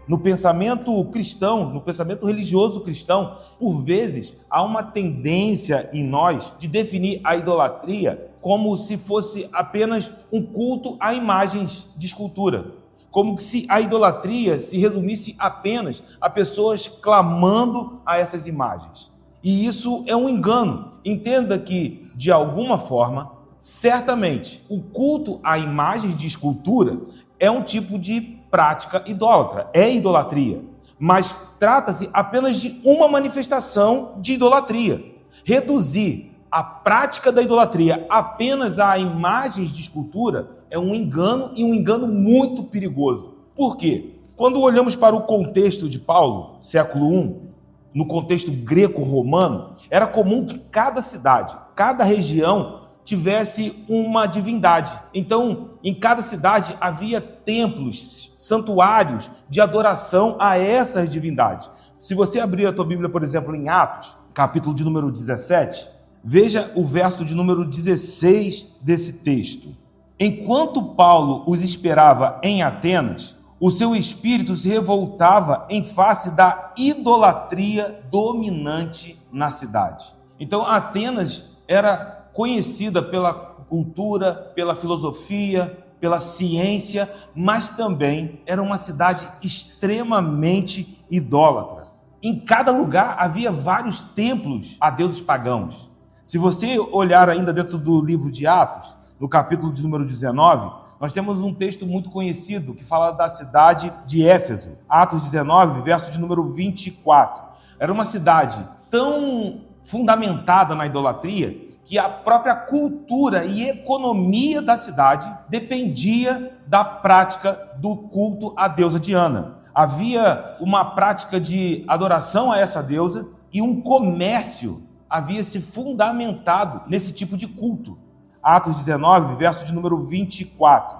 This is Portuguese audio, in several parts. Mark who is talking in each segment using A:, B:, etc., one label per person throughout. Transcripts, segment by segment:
A: no pensamento cristão, no pensamento religioso cristão, por vezes há uma tendência em nós de definir a idolatria como se fosse apenas um culto a imagens de escultura. Como se a idolatria se resumisse apenas a pessoas clamando a essas imagens. E isso é um engano. Entenda que, de alguma forma, certamente, o culto a imagens de escultura é um tipo de prática idólatra, é idolatria, mas trata-se apenas de uma manifestação de idolatria. Reduzir a prática da idolatria apenas a imagens de escultura é um engano e um engano muito perigoso. Por quê? Quando olhamos para o contexto de Paulo, século I, no contexto greco-romano, era comum que cada cidade, cada região tivesse uma divindade. Então, em cada cidade havia templos, santuários de adoração a essas divindades. Se você abrir a tua Bíblia, por exemplo, em Atos, capítulo de número 17, veja o verso de número 16 desse texto. Enquanto Paulo os esperava em Atenas, o seu espírito se revoltava em face da idolatria dominante na cidade. Então, Atenas era conhecida pela cultura, pela filosofia, pela ciência, mas também era uma cidade extremamente idólatra. Em cada lugar havia vários templos a deuses pagãos. Se você olhar ainda dentro do livro de Atos, no capítulo de número 19, nós temos um texto muito conhecido que fala da cidade de Éfeso. Atos 19, verso de número 24. Era uma cidade tão fundamentada na idolatria que a própria cultura e economia da cidade dependia da prática do culto à deusa Diana. Havia uma prática de adoração a essa deusa e um comércio havia se fundamentado nesse tipo de culto. Atos 19, verso de número 24.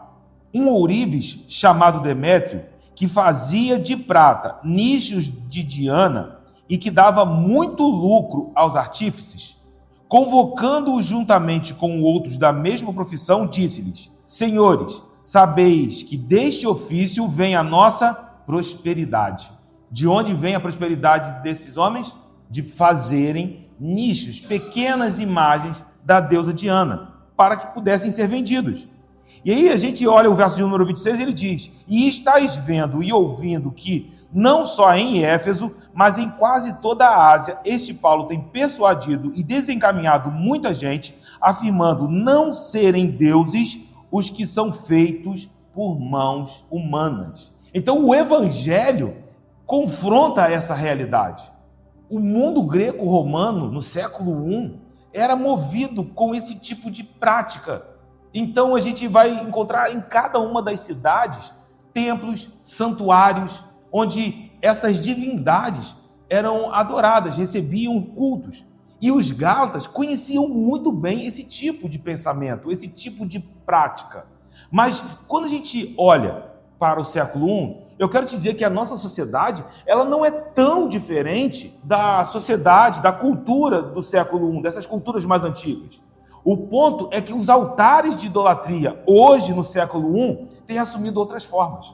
A: Um ourives chamado Demétrio, que fazia de prata nichos de Diana e que dava muito lucro aos artífices, convocando-os juntamente com outros da mesma profissão, disse-lhes: Senhores, sabeis que deste ofício vem a nossa prosperidade. De onde vem a prosperidade desses homens? De fazerem nichos, pequenas imagens da deusa Diana, para que pudessem ser vendidos. E aí a gente olha o verso de número 26 e ele diz: E estáis vendo e ouvindo que, não só em Éfeso, mas em quase toda a Ásia, este Paulo tem persuadido e desencaminhado muita gente, afirmando não serem deuses os que são feitos por mãos humanas. Então o evangelho confronta essa realidade. O mundo greco-romano, no século I, era movido com esse tipo de prática. Então a gente vai encontrar em cada uma das cidades templos, santuários, onde essas divindades eram adoradas, recebiam cultos. E os gálatas conheciam muito bem esse tipo de pensamento, esse tipo de prática. Mas quando a gente olha para o século I, eu quero te dizer que a nossa sociedade, ela não é tão diferente da sociedade, da cultura do século I, dessas culturas mais antigas. O ponto é que os altares de idolatria, hoje no século I, têm assumido outras formas.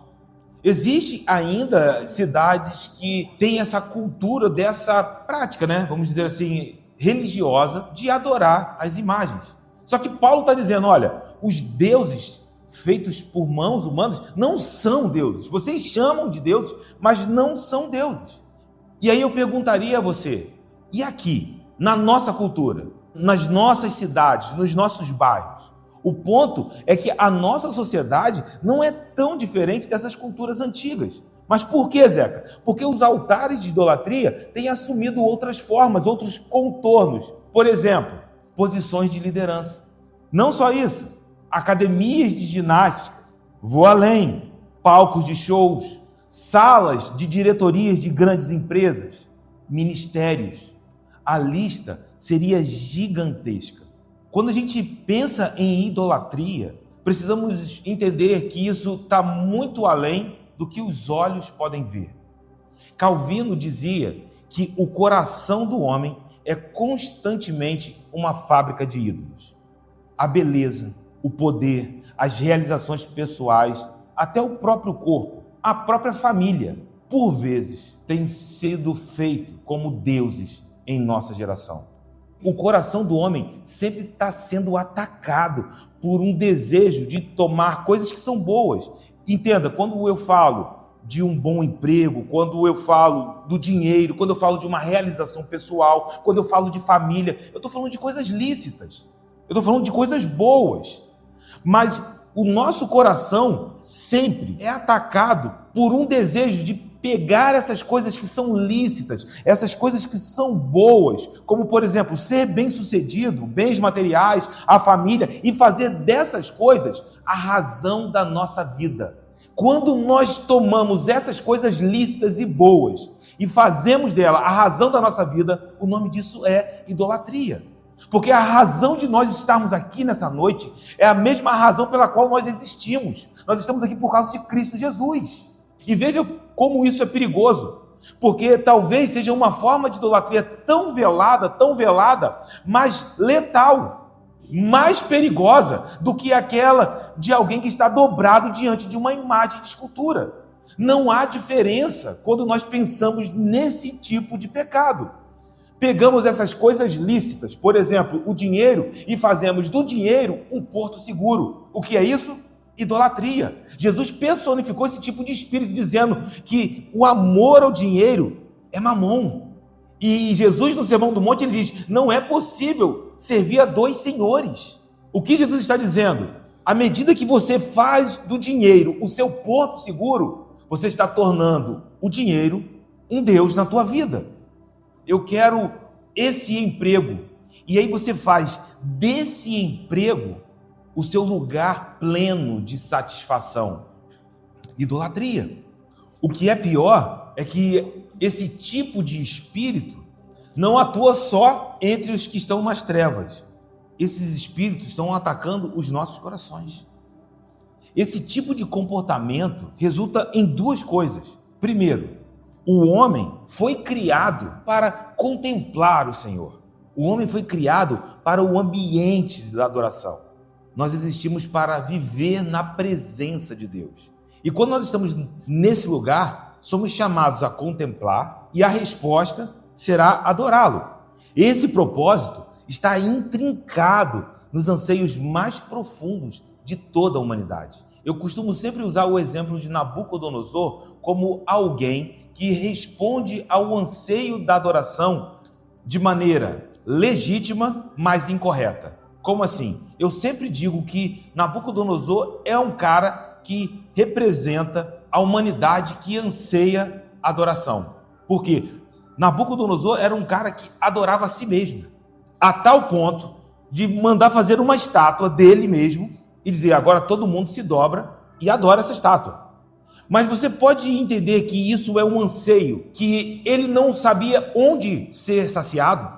A: Existem ainda cidades que têm essa cultura, dessa prática, vamos dizer assim, religiosa, de adorar as imagens. Só que Paulo está dizendo, olha, os deuses feitos por mãos humanas não são deuses. Vocês chamam de deuses, mas não são deuses. E aí eu perguntaria a você, e aqui, na nossa cultura, nas nossas cidades, nos nossos bairros? O ponto é que a nossa sociedade não é tão diferente dessas culturas antigas. Mas por quê, Zeca? Porque os altares de idolatria têm assumido outras formas, outros contornos. Por exemplo, posições de liderança. Não só isso, academias de ginásticas, vou além, palcos de shows, salas de diretorias de grandes empresas, ministérios. A lista seria gigantesca. Quando a gente pensa em idolatria, precisamos entender que isso está muito além do que os olhos podem ver. Calvino dizia que o coração do homem é constantemente uma fábrica de ídolos. A beleza, o poder, as realizações pessoais, até o próprio corpo, a própria família. por vezes, tem sido feito como deuses em nossa geração. O coração do homem sempre está sendo atacado por um desejo de tomar coisas que são boas. Entenda, quando eu falo de um bom emprego, quando eu falo do dinheiro, quando eu falo de uma realização pessoal, quando eu falo de família, eu estou falando de coisas lícitas, eu estou falando de coisas boas. Mas o nosso coração sempre é atacado por um desejo de pegar essas coisas que são lícitas, essas coisas que são boas, como, por exemplo, ser bem-sucedido, bens materiais, a família, e fazer dessas coisas a razão da nossa vida. Quando nós tomamos essas coisas lícitas e boas e fazemos dela a razão da nossa vida, o nome disso é idolatria. Porque a razão de nós estarmos aqui nessa noite é a mesma razão pela qual nós existimos. Nós estamos aqui por causa de Cristo Jesus. E veja como isso é perigoso, porque talvez seja uma forma de idolatria tão velada, mas letal, mais perigosa do que aquela de alguém que está dobrado diante de uma imagem de escultura. Não há diferença quando nós pensamos nesse tipo de pecado. Pegamos essas coisas lícitas, por exemplo, o dinheiro, e fazemos do dinheiro um porto seguro. O que é isso? Idolatria. Jesus personificou esse tipo de espírito, dizendo que o amor ao dinheiro é mamon. E Jesus, no Sermão do Monte, ele diz: não é possível servir a dois senhores. O que Jesus está dizendo? À medida que você faz do dinheiro o seu porto seguro, você está tornando o dinheiro um Deus na tua vida. Eu quero esse emprego. E aí você faz desse emprego o seu lugar pleno de satisfação. Idolatria. O que é pior é que esse tipo de espírito não atua só entre os que estão nas trevas. Esses espíritos estão atacando os nossos corações. Esse tipo de comportamento resulta em duas coisas. Primeiro, o homem foi criado para contemplar o Senhor. O homem foi criado para o ambiente da adoração. Nós existimos para viver na presença de Deus. E quando nós estamos nesse lugar, somos chamados a contemplar e a resposta será adorá-lo. Esse propósito está intrincado nos anseios mais profundos de toda a humanidade. Eu costumo sempre usar o exemplo de Nabucodonosor como alguém que responde ao anseio da adoração de maneira legítima, mas incorreta. Como assim? Eu sempre digo que Nabucodonosor é um cara que representa a humanidade que anseia adoração. Por quê? Nabucodonosor era um cara que adorava a si mesmo, a tal ponto de mandar fazer uma estátua dele mesmo e dizer: agora todo mundo se dobra e adora essa estátua. Mas você pode entender que isso é um anseio, que ele não sabia onde ser saciado.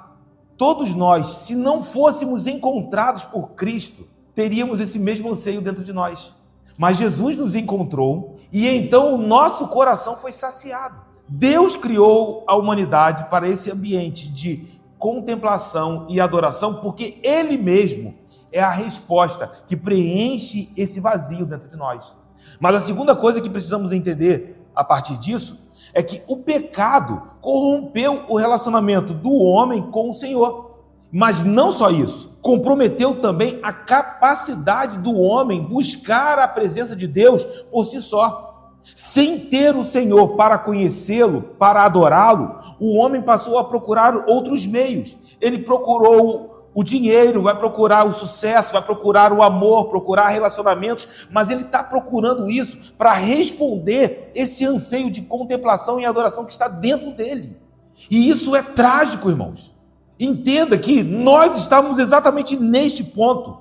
A: Todos nós, se não fôssemos encontrados por Cristo, teríamos esse mesmo anseio dentro de nós. Mas Jesus nos encontrou e então o nosso coração foi saciado. Deus criou a humanidade para esse ambiente de contemplação e adoração, porque Ele mesmo é a resposta que preenche esse vazio dentro de nós. Mas a segunda coisa que precisamos entender a partir disso é que o pecado corrompeu o relacionamento do homem com o Senhor. Mas não só isso, comprometeu também a capacidade do homem buscar a presença de Deus por si só. Sem ter o Senhor para conhecê-lo, para adorá-lo, o homem passou a procurar outros meios. Ele procurou o dinheiro, vai procurar o sucesso, vai procurar o amor, procurar relacionamentos, mas ele está procurando isso para responder esse anseio de contemplação e adoração que está dentro dele. E isso é trágico, irmãos. Entenda que nós estávamos exatamente neste ponto.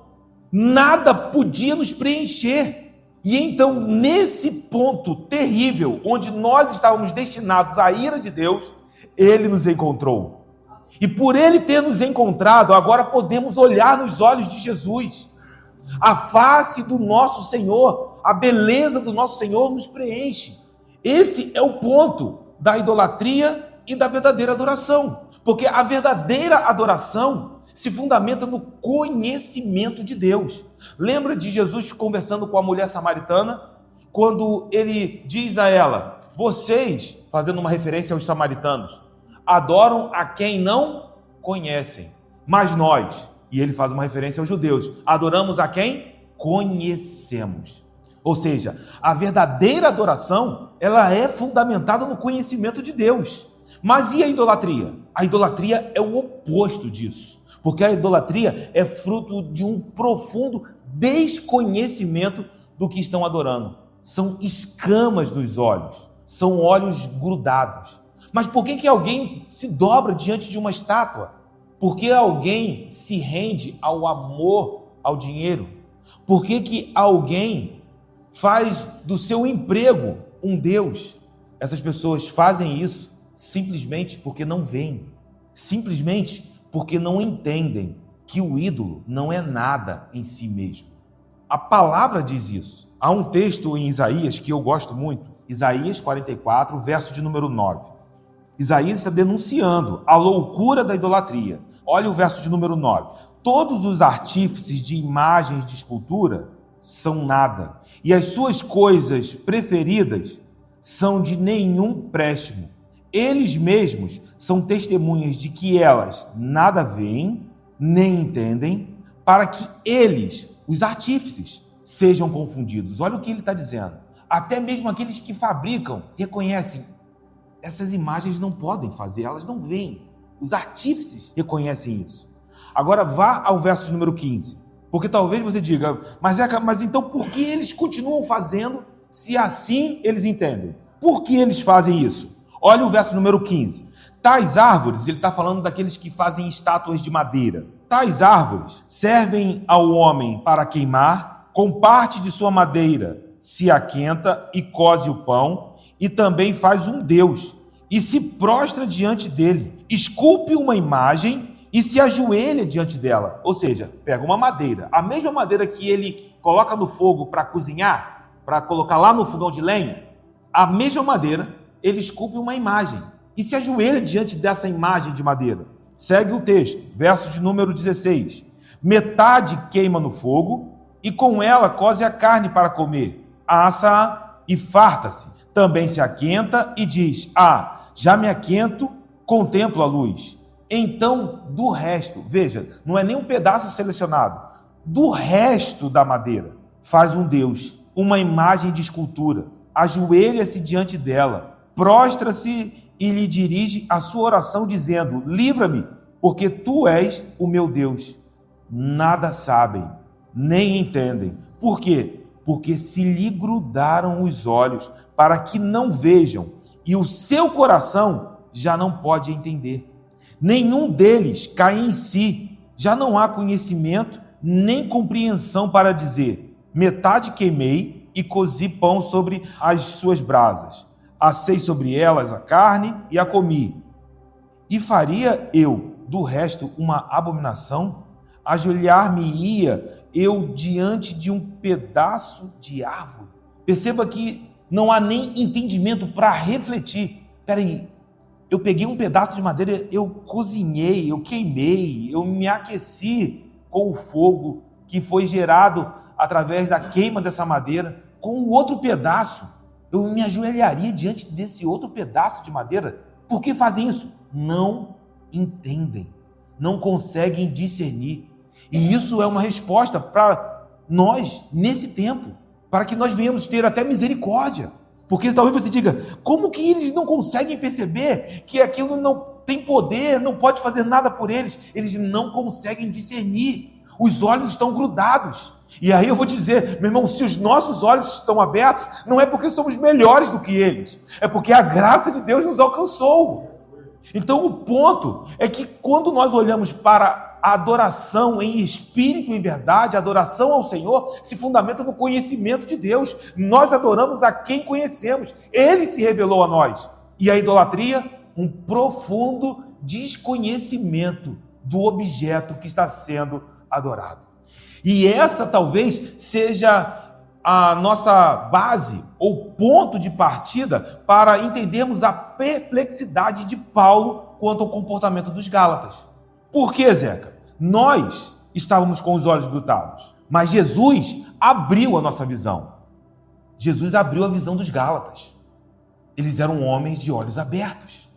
A: Nada podia nos preencher. E então, nesse ponto terrível, onde nós estávamos destinados à ira de Deus, Ele nos encontrou. E por Ele ter nos encontrado, agora podemos olhar nos olhos de Jesus. A face do nosso Senhor, a beleza do nosso Senhor nos preenche. Esse é o ponto da idolatria e da verdadeira adoração. Porque a verdadeira adoração se fundamenta no conhecimento de Deus. Lembra de Jesus conversando com a mulher samaritana? Quando ele diz a ela: vocês, fazendo uma referência aos samaritanos, adoram a quem não conhecem, mas nós, e ele faz uma referência aos judeus, adoramos a quem conhecemos. Ou seja, a verdadeira adoração, ela é fundamentada no conhecimento de Deus. Mas e a idolatria? A idolatria é o oposto disso, porque a idolatria é fruto de um profundo desconhecimento do que estão adorando. São escamas nos olhos, são olhos grudados. Mas por que alguém se dobra diante de uma estátua? Por que alguém se rende ao amor, ao dinheiro? Por que alguém faz do seu emprego um Deus? Essas pessoas fazem isso simplesmente porque não veem, simplesmente porque não entendem que o ídolo não é nada em si mesmo. A palavra diz isso. Há um texto em Isaías que eu gosto muito, Isaías 44, verso de número 9. Isaías está denunciando a loucura da idolatria. Olha o verso de número 9. Todos os artífices de imagens de escultura são nada, e as suas coisas preferidas são de nenhum préstimo. Eles mesmos são testemunhas de que elas nada veem, nem entendem, para que eles, os artífices, sejam confundidos. Olha o que ele está dizendo. Até mesmo aqueles que fabricam reconhecem, essas imagens não podem fazer, elas não veem. Os artífices reconhecem isso. Agora vá ao verso de número 15, porque talvez você diga, mas então por que eles continuam fazendo se assim eles entendem? Por que eles fazem isso? Olha o verso número 15. Tais árvores, ele está falando daqueles que fazem estátuas de madeira. Tais árvores servem ao homem para queimar, com parte de sua madeira se aquenta e coze o pão, e também faz um Deus, e se prostra diante dele, esculpe uma imagem e se ajoelha diante dela. Ou seja, pega uma madeira, a mesma madeira que ele coloca no fogo para cozinhar, para colocar lá no fogão de lenha, a mesma madeira, ele esculpe uma imagem e se ajoelha diante dessa imagem de madeira. Segue o texto, verso de número 16. Metade queima no fogo e com ela coze a carne para comer, assa-a e farta-se. Também se aquenta e diz, já me aquento, contemplo a luz. Então, do resto, veja, não é nem um pedaço selecionado, do resto da madeira, faz um Deus, uma imagem de escultura, ajoelha-se diante dela, prostra-se e lhe dirige a sua oração dizendo, livra-me, porque tu és o meu Deus. Nada sabem, nem entendem. Por quê? Porque se lhe grudaram os olhos para que não vejam, e o seu coração já não pode entender. Nenhum deles cai em si, já não há conhecimento nem compreensão para dizer, metade queimei e cozi pão sobre as suas brasas, assei sobre elas a carne e a comi. E faria eu, do resto, uma abominação? Ajoelhar-me-ia eu diante de um pedaço de árvore? Perceba que não há nem entendimento para refletir. Peraí, eu peguei um pedaço de madeira, eu cozinhei, eu queimei, eu me aqueci com o fogo que foi gerado através da queima dessa madeira. Com o outro pedaço, eu me ajoelharia diante desse outro pedaço de madeira. Por que fazem isso? Não entendem, não conseguem discernir. E isso é uma resposta para nós, nesse tempo, para que nós venhamos ter até misericórdia. Porque talvez você diga, como que eles não conseguem perceber que aquilo não tem poder, não pode fazer nada por eles? Eles não conseguem discernir, os olhos estão grudados. E aí eu vou te dizer, meu irmão, se os nossos olhos estão abertos, não é porque somos melhores do que eles, é porque a graça de Deus nos alcançou. Então o ponto é que quando nós olhamos para a adoração em espírito e em verdade, a adoração ao Senhor se fundamenta no conhecimento de Deus. Nós adoramos a quem conhecemos, Ele se revelou a nós. E a idolatria, um profundo desconhecimento do objeto que está sendo adorado. E essa talvez seja a nossa base ou ponto de partida para entendermos a perplexidade de Paulo quanto ao comportamento dos Gálatas. Por quê, Zeca? Nós estávamos com os olhos grudados, mas Jesus abriu a nossa visão. Jesus abriu a visão dos Gálatas. Eles eram homens de olhos abertos.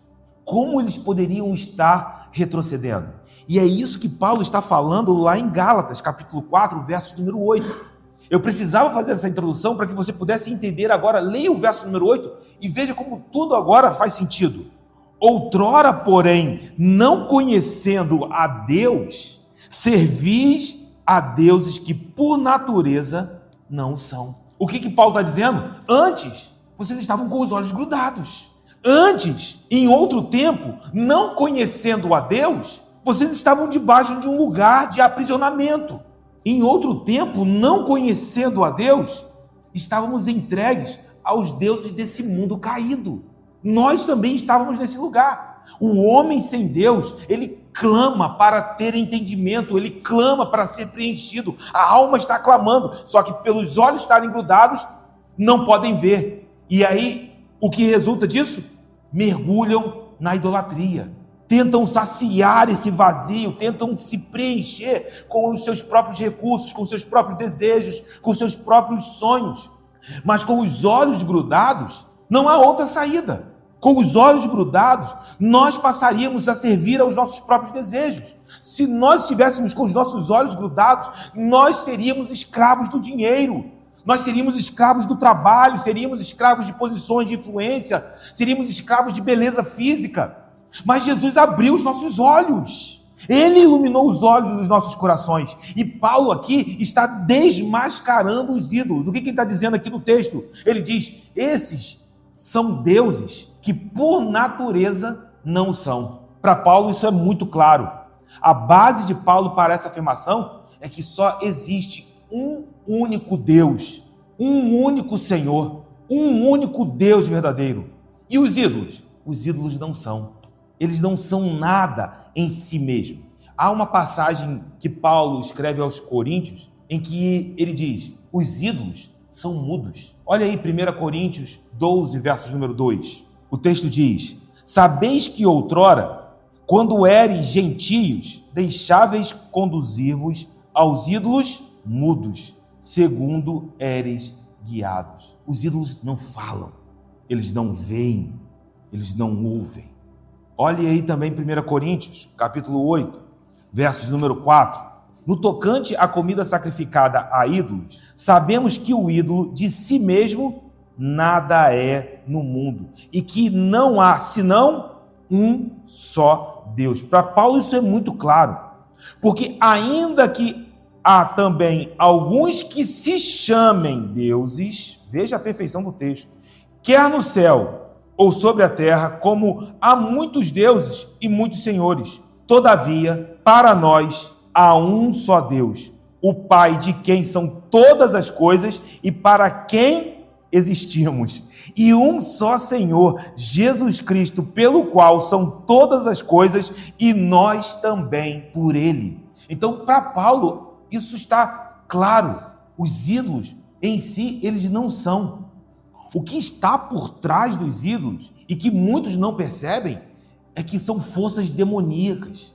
A: Como eles poderiam estar retrocedendo? E é isso que Paulo está falando lá em Gálatas, capítulo 4, verso número 8. Eu precisava fazer essa introdução para que você pudesse entender agora. Leia o verso número 8 e veja como tudo agora faz sentido. Outrora, porém, não conhecendo a Deus, servis a deuses que por natureza não são. O que Paulo está dizendo? Antes, vocês estavam com os olhos grudados. Antes, em outro tempo, não conhecendo a Deus, vocês estavam debaixo de um lugar de aprisionamento. Em outro tempo, não conhecendo a Deus, estávamos entregues aos deuses desse mundo caído. Nós também estávamos nesse lugar. O homem sem Deus, ele clama para ter entendimento, ele clama para ser preenchido. A alma está clamando, só que pelos olhos estarem grudados, não podem ver. E aí, o que resulta disso? Mergulham na idolatria. Tentam saciar esse vazio, tentam se preencher com os seus próprios recursos, com os seus próprios desejos, com os seus próprios sonhos. Mas com os olhos grudados, não há outra saída. Com os olhos grudados, nós passaríamos a servir aos nossos próprios desejos. Se nós estivéssemos com os nossos olhos grudados, nós seríamos escravos do dinheiro. Nós seríamos escravos do trabalho, seríamos escravos de posições de influência, seríamos escravos de beleza física. Mas Jesus abriu os nossos olhos. Ele iluminou os olhos dos nossos corações. E Paulo aqui está desmascarando os ídolos. O que ele está dizendo aqui no texto? Ele diz, esses são deuses que por natureza não são. Para Paulo isso é muito claro. A base de Paulo para essa afirmação é que só existe um único Deus, um único Senhor, um único Deus verdadeiro. E os ídolos? Os ídolos não são. Eles não são nada em si mesmo. Há uma passagem que Paulo escreve aos Coríntios em que ele diz, os ídolos são mudos. Olha aí 1 Coríntios 12, verso número 2. O texto diz, sabeis que outrora, quando éreis gentios, deixáveis conduzir-vos aos ídolos mudos, segundo éreis guiados. Os ídolos não falam, eles não veem, eles não ouvem. Olhe aí também 1 Coríntios, capítulo 8, versos número 4. No tocante à comida sacrificada a ídolos, sabemos que o ídolo de si mesmo nada é no mundo, e que não há senão um só Deus. Para Paulo isso é muito claro, porque ainda que há também alguns que se chamem deuses, veja a perfeição do texto, quer no céu ou sobre a terra, como há muitos deuses e muitos senhores. Todavia, para nós há um só Deus, o Pai de quem são todas as coisas e para quem existimos. E um só Senhor, Jesus Cristo, pelo qual são todas as coisas e nós também por Ele. Então, para Paulo, isso está claro. Os ídolos em si, eles não são. O que está por trás dos ídolos, e que muitos não percebem, é que são forças demoníacas,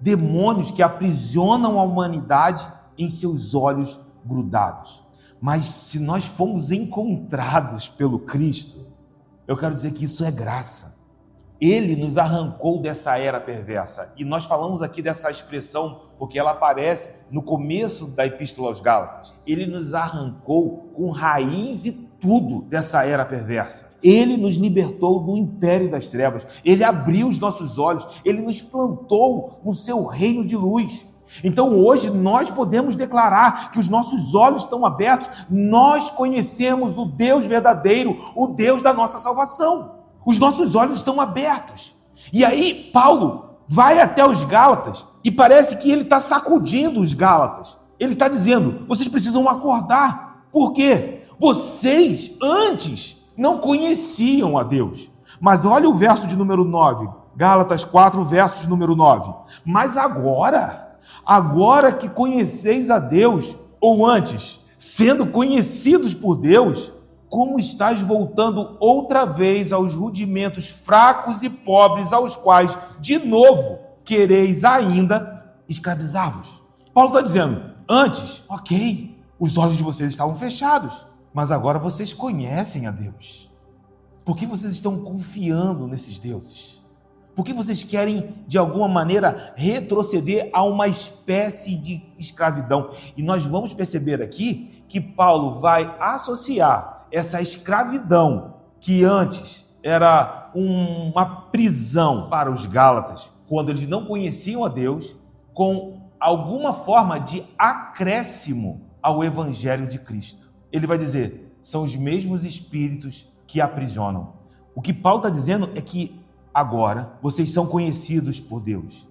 A: demônios que aprisionam a humanidade em seus olhos grudados. Mas se nós fomos encontrados pelo Cristo, eu quero dizer que isso é graça. Ele nos arrancou dessa era perversa. E nós falamos aqui dessa expressão porque ela aparece no começo da Epístola aos Gálatas. Ele nos arrancou com raiz e tudo dessa era perversa. Ele nos libertou do império das trevas. Ele abriu os nossos olhos. Ele nos plantou no seu reino de luz. Então hoje nós podemos declarar que os nossos olhos estão abertos. Nós conhecemos o Deus verdadeiro, o Deus da nossa salvação. Os nossos olhos estão abertos. E aí Paulo vai até os Gálatas e parece que ele está sacudindo os Gálatas. Ele está dizendo, vocês precisam acordar. Por quê? Vocês antes não conheciam a Deus. Mas olha o verso de número 9. Gálatas 4, verso de número 9. Mas agora que conheceis a Deus, ou antes, sendo conhecidos por Deus, como estáis voltando outra vez aos rudimentos fracos e pobres, aos quais, de novo, quereis ainda escravizar-vos? Paulo está dizendo, antes, ok, os olhos de vocês estavam fechados, mas agora vocês conhecem a Deus. Por que vocês estão confiando nesses deuses? Por que vocês querem, de alguma maneira, retroceder a uma espécie de escravidão? E nós vamos perceber aqui que Paulo vai associar essa escravidão, que antes era uma prisão para os Gálatas, quando eles não conheciam a Deus, com alguma forma de acréscimo ao Evangelho de Cristo. Ele vai dizer, são os mesmos espíritos que aprisionam. O que Paulo está dizendo é que agora vocês são conhecidos por Deus.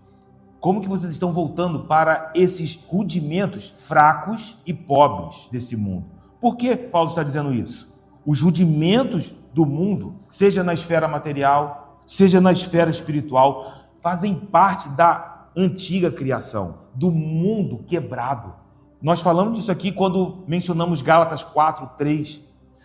A: Como que vocês estão voltando para esses rudimentos fracos e pobres desse mundo? Por que Paulo está dizendo isso? Os rudimentos do mundo, seja na esfera material, seja na esfera espiritual, fazem parte da antiga criação, do mundo quebrado. Nós falamos disso aqui quando mencionamos Gálatas 4:3,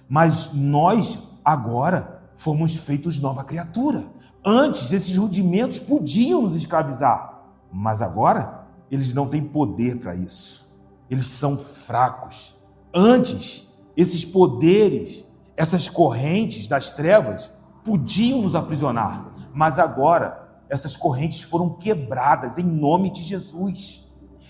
A: mas nós agora fomos feitos nova criatura. Antes, esses rudimentos podiam nos escravizar, mas agora eles não têm poder para isso. Eles são fracos. Antes, esses poderes, essas correntes das trevas podiam nos aprisionar, mas agora essas correntes foram quebradas em nome de Jesus.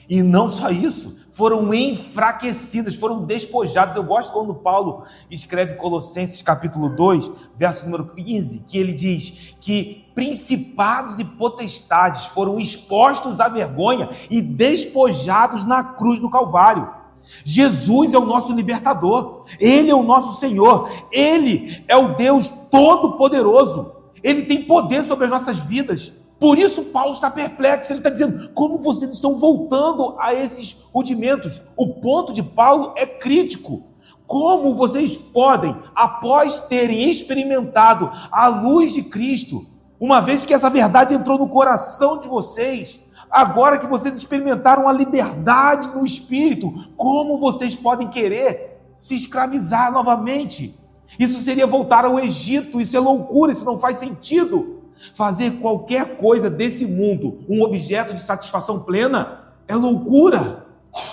A: E não só isso, foram enfraquecidas, foram despojadas. Eu gosto quando Paulo escreve Colossenses capítulo 2, verso número 15, que ele diz que principados e potestades foram expostos à vergonha e despojados na cruz do Calvário. Jesus é o nosso libertador, Ele é o nosso Senhor, Ele é o Deus Todo-Poderoso, Ele tem poder sobre as nossas vidas. Por isso Paulo está perplexo, ele está dizendo, como vocês estão voltando a esses rudimentos? O ponto de Paulo é crítico. Como vocês podem, após terem experimentado a luz de Cristo, uma vez que essa verdade entrou no coração de vocês, agora que vocês experimentaram a liberdade no Espírito, como vocês podem querer se escravizar novamente? Isso seria voltar ao Egito, isso é loucura, isso não faz sentido. Fazer qualquer coisa desse mundo um objeto de satisfação plena é loucura.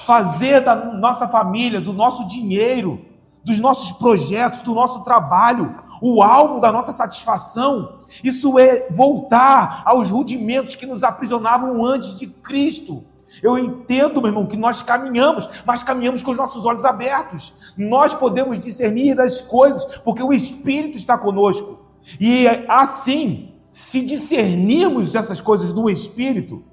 A: Fazer da nossa família, do nosso dinheiro, dos nossos projetos, do nosso trabalho, o alvo da nossa satisfação, isso é voltar aos rudimentos que nos aprisionavam antes de Cristo. Eu entendo, meu irmão, que nós caminhamos, mas caminhamos com os nossos olhos abertos. Nós podemos discernir as coisas, porque o Espírito está conosco. E assim, se discernirmos essas coisas no Espírito,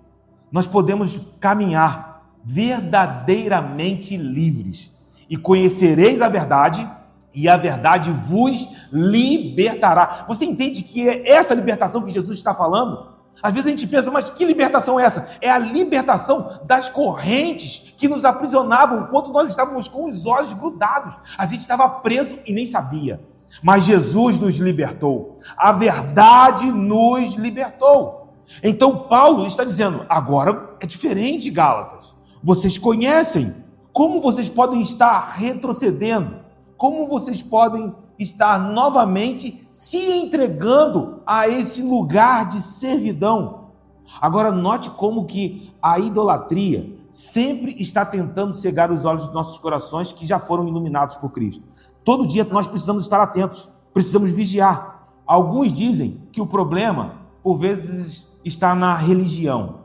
A: nós podemos caminhar verdadeiramente livres. E conhecereis a verdade, e a verdade vos libertará. Você entende que é essa libertação que Jesus está falando? Às vezes a gente pensa, mas que libertação é essa? É a libertação das correntes que nos aprisionavam enquanto nós estávamos com os olhos grudados. A gente estava preso e nem sabia. Mas Jesus nos libertou. A verdade nos libertou. Então Paulo está dizendo, agora é diferente, Gálatas. Vocês conhecem. Como vocês podem estar retrocedendo? Como vocês podem estar novamente se entregando a esse lugar de servidão? Agora note como que a idolatria sempre está tentando cegar os olhos dos nossos corações que já foram iluminados por Cristo. Todo dia nós precisamos estar atentos, precisamos vigiar. Alguns dizem que o problema, por vezes, está na religião.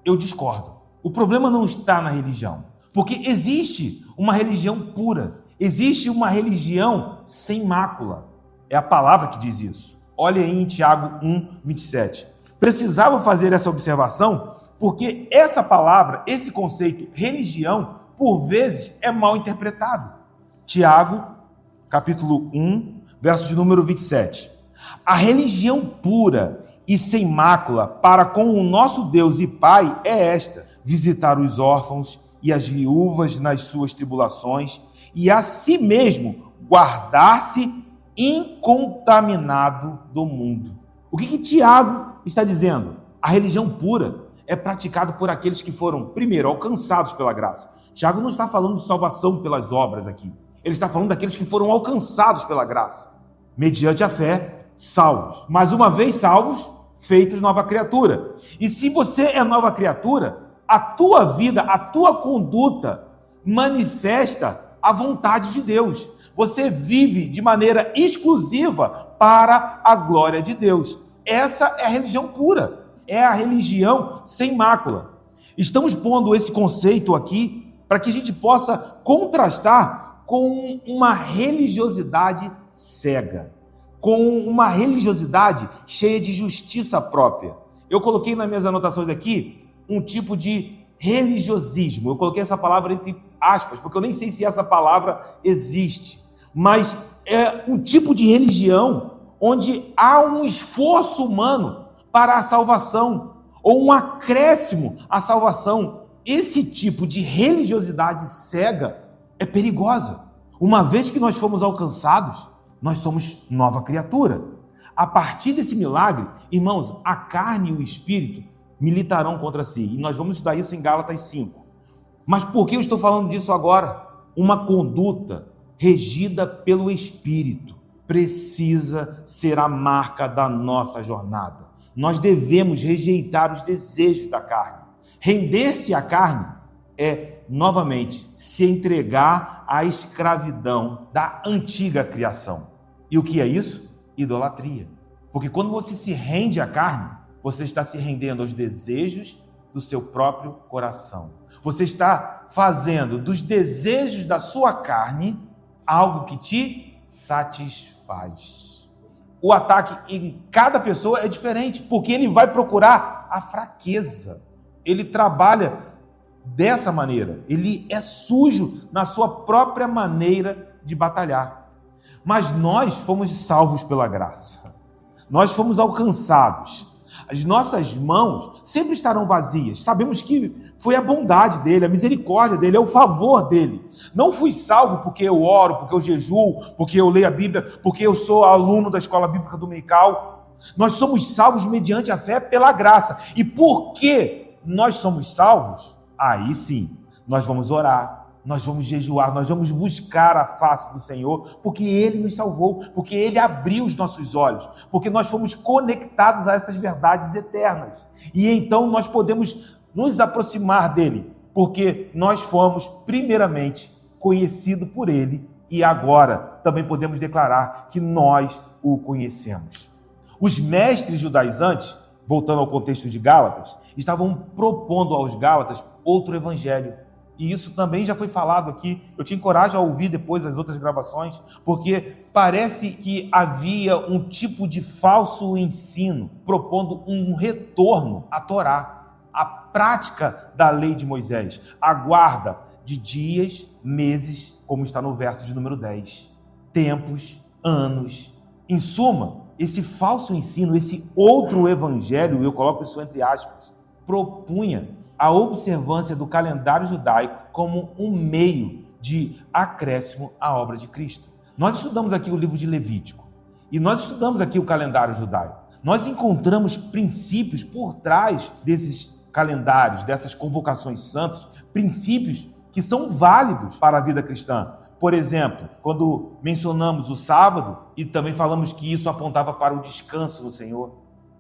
A: Eu discordo. O problema não está na religião, porque existe uma religião pura, existe uma religião sem mácula. É a palavra que diz isso. Olha aí em Tiago 1:27. Precisava fazer essa observação, porque essa palavra, esse conceito, religião, por vezes é mal interpretado. Tiago capítulo 1, verso de número 27. A religião pura e sem mácula para com o nosso Deus e Pai é esta: visitar os órfãos e as viúvas nas suas tribulações e a si mesmo guardar-se incontaminado do mundo. O que Tiago está dizendo? A religião pura é praticada por aqueles que foram, primeiro, alcançados pela graça. Tiago não está falando de salvação pelas obras aqui. Ele está falando daqueles que foram alcançados pela graça, mediante a fé, salvos. Mas uma vez salvos, feitos nova criatura. E se você é nova criatura, a tua vida, a tua conduta manifesta a vontade de Deus. Você vive de maneira exclusiva para a glória de Deus. Essa é a religião pura, é a religião sem mácula. Estamos pondo esse conceito aqui para que a gente possa contrastar com uma religiosidade cega, com uma religiosidade cheia de justiça própria. Eu coloquei nas minhas anotações aqui um tipo de religiosismo. Eu coloquei essa palavra entre aspas, porque eu nem sei se essa palavra existe, mas é um tipo de religião onde há um esforço humano para a salvação, ou um acréscimo à salvação. Esse tipo de religiosidade cega é perigosa. Uma vez que nós fomos alcançados, nós somos nova criatura. A partir desse milagre, irmãos, a carne e o espírito militarão contra si. E nós vamos estudar isso em Gálatas 5. Mas por que eu estou falando disso agora? Uma conduta regida pelo Espírito precisa ser a marca da nossa jornada. Nós devemos rejeitar os desejos da carne. Render-se à carne é, novamente, se entregar à escravidão da antiga criação. E o que é isso? Idolatria. Porque quando você se rende à carne, você está se rendendo aos desejos do seu próprio coração. Você está fazendo dos desejos da sua carne algo que te satisfaz. O ataque em cada pessoa é diferente, porque ele vai procurar a fraqueza. Ele trabalha dessa maneira. Ele é sujo na sua própria maneira de batalhar. Mas nós fomos salvos pela graça. Nós fomos alcançados. As nossas mãos sempre estarão vazias. Sabemos que foi a bondade dele, a misericórdia dele, é o favor dele. Não fui salvo porque eu oro, porque eu jejuo, porque eu leio a Bíblia, porque eu sou aluno da escola bíblica dominical. Nós somos salvos mediante a fé pela graça. E por que nós somos salvos? Aí sim, nós vamos orar, nós vamos jejuar, nós vamos buscar a face do Senhor, porque Ele nos salvou, porque Ele abriu os nossos olhos, porque nós fomos conectados a essas verdades eternas. E então nós podemos nos aproximar dEle, porque nós fomos primeiramente conhecidos por Ele e agora também podemos declarar que nós o conhecemos. Os mestres judaizantes, voltando ao contexto de Gálatas, estavam propondo aos Gálatas outro evangelho. E isso também já foi falado aqui. Eu te encorajo a ouvir depois as outras gravações, porque parece que havia um tipo de falso ensino propondo um retorno à Torá, à prática da lei de Moisés, a guarda de dias, meses, como está no verso de número 10, tempos, anos. Em suma, esse falso ensino, esse outro evangelho, eu coloco isso entre aspas, propunha a observância do calendário judaico como um meio de acréscimo à obra de Cristo. Nós estudamos aqui o livro de Levítico e nós estudamos aqui o calendário judaico. Nós encontramos princípios por trás desses calendários, dessas convocações santas, princípios que são válidos para a vida cristã. Por exemplo, quando mencionamos o sábado e também falamos que isso apontava para o descanso no Senhor.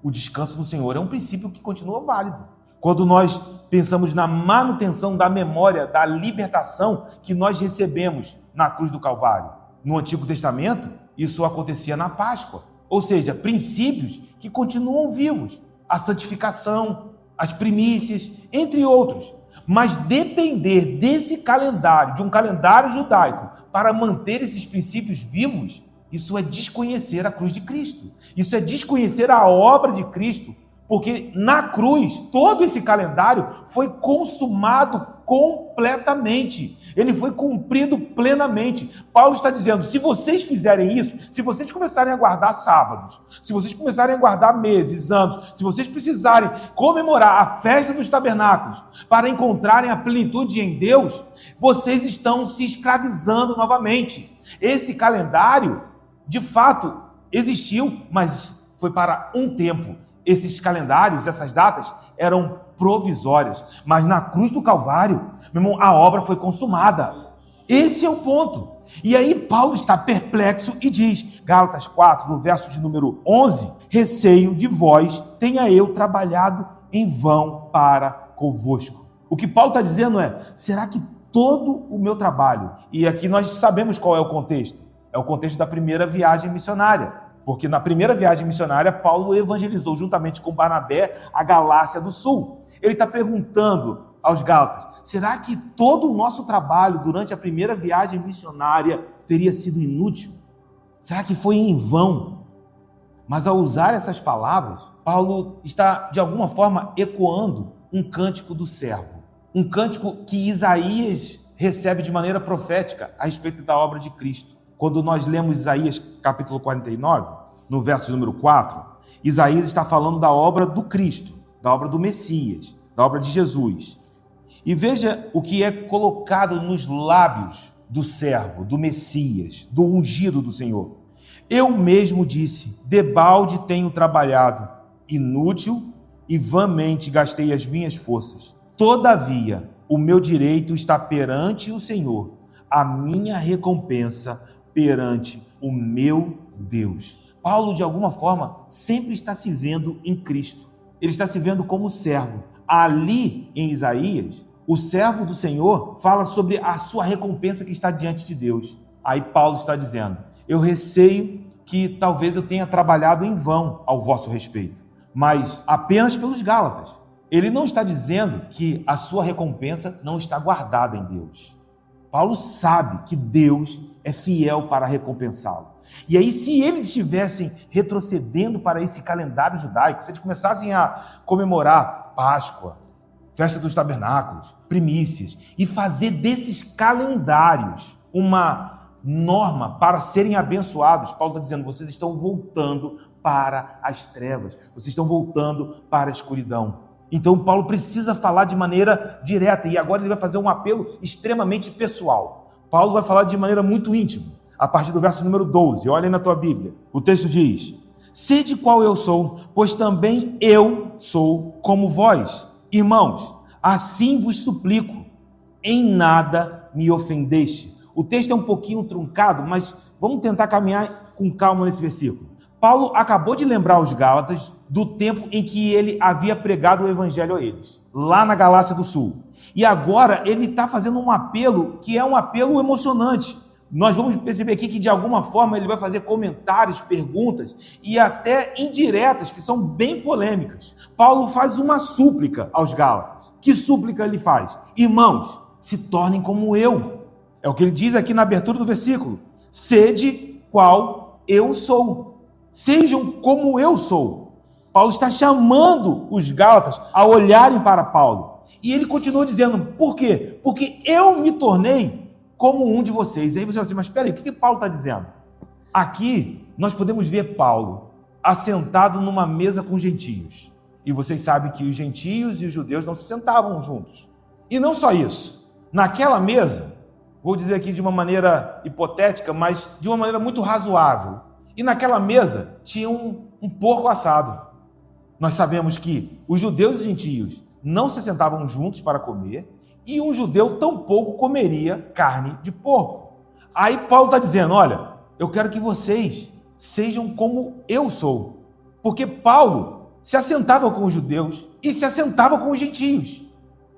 A: O descanso no Senhor é um princípio que continua válido. Quando nós pensamos na manutenção da memória, da libertação que nós recebemos na cruz do Calvário. No Antigo Testamento, isso acontecia na Páscoa. Ou seja, princípios que continuam vivos. A santificação, as primícias, entre outros. Mas depender desse calendário, de um calendário judaico, para manter esses princípios vivos, isso é desconhecer a cruz de Cristo. Isso é desconhecer a obra de Cristo. Porque na cruz, todo esse calendário foi consumado completamente. Ele foi cumprido plenamente. Paulo está dizendo, se vocês fizerem isso, se vocês começarem a guardar sábados, se vocês começarem a guardar meses, anos, se vocês precisarem comemorar a festa dos tabernáculos para encontrarem a plenitude em Deus, vocês estão se escravizando novamente. Esse calendário, de fato, existiu, mas foi para um tempo. Esses calendários, essas datas, eram provisórias. Mas na cruz do Calvário, meu irmão, a obra foi consumada. Esse é o ponto. E aí Paulo está perplexo e diz, Gálatas 4, no verso de número 11, receio de vós, tenha eu trabalhado em vão para convosco. O que Paulo está dizendo é, será que todo o meu trabalho. E aqui nós sabemos qual é o contexto. É o contexto da primeira viagem missionária. Porque na primeira viagem missionária, Paulo evangelizou juntamente com Barnabé a Galácia do Sul. Ele está perguntando aos Gálatas, será que todo o nosso trabalho durante a primeira viagem missionária teria sido inútil? Será que foi em vão? Mas ao usar essas palavras, Paulo está de alguma forma ecoando um cântico do servo. Um cântico que Isaías recebe de maneira profética a respeito da obra de Cristo. Quando nós lemos Isaías capítulo 49, no verso número 4, Isaías está falando da obra do Cristo, da obra do Messias, da obra de Jesus. E veja o que é colocado nos lábios do servo, do Messias, do ungido do Senhor. Eu mesmo disse, debalde tenho trabalhado, inútil e vãmente gastei as minhas forças. Todavia, o meu direito está perante o Senhor, a minha recompensa perante o meu Deus. Paulo, de alguma forma, sempre está se vendo em Cristo. Ele está se vendo como servo. Ali, em Isaías, o servo do Senhor fala sobre a sua recompensa que está diante de Deus. Aí Paulo está dizendo, eu receio que talvez eu tenha trabalhado em vão ao vosso respeito, mas apenas pelos Gálatas. Ele não está dizendo que a sua recompensa não está guardada em Deus. Paulo sabe que Deus é fiel para recompensá-lo. E aí, se eles estivessem retrocedendo para esse calendário judaico, se eles começassem a comemorar Páscoa, Festa dos Tabernáculos, primícias, e fazer desses calendários uma norma para serem abençoados, Paulo está dizendo, vocês estão voltando para as trevas, vocês estão voltando para a escuridão. Então Paulo precisa falar de maneira direta, e agora ele vai fazer um apelo extremamente pessoal. Paulo vai falar de maneira muito íntima, a partir do verso número 12, olha aí na tua Bíblia. O texto diz, sede qual eu sou, pois também eu sou como vós. Irmãos, assim vos suplico, em nada me ofendeste. O texto é um pouquinho truncado, mas vamos tentar caminhar com calma nesse versículo. Paulo acabou de lembrar os Gálatas do tempo em que ele havia pregado o evangelho a eles, lá na Galácia do Sul. E agora ele está fazendo um apelo que é um apelo emocionante. Nós vamos perceber aqui que de alguma forma ele vai fazer comentários, perguntas e até indiretas que são bem polêmicas. Paulo faz uma súplica aos Gálatas. Que súplica ele faz? Irmãos, se tornem como eu. É o que ele diz aqui na abertura do versículo. Sede qual eu sou. Sejam como eu sou. Paulo está chamando os Gálatas a olharem para Paulo. E ele continua dizendo, por quê? Porque eu me tornei como um de vocês. E aí você vai dizer, mas espera aí, o que Paulo está dizendo? Aqui nós podemos ver Paulo assentado numa mesa com gentios. E vocês sabem que os gentios e os judeus não se sentavam juntos. E não só isso. Naquela mesa, vou dizer aqui de uma maneira hipotética, mas de uma maneira muito razoável. E naquela mesa tinha um porco assado. Nós sabemos que os judeus e os gentios não se sentavam juntos para comer, e um judeu tampouco comeria carne de porco. Aí Paulo está dizendo, olha, eu quero que vocês sejam como eu sou. Porque Paulo se assentava com os judeus e se assentava com os gentios.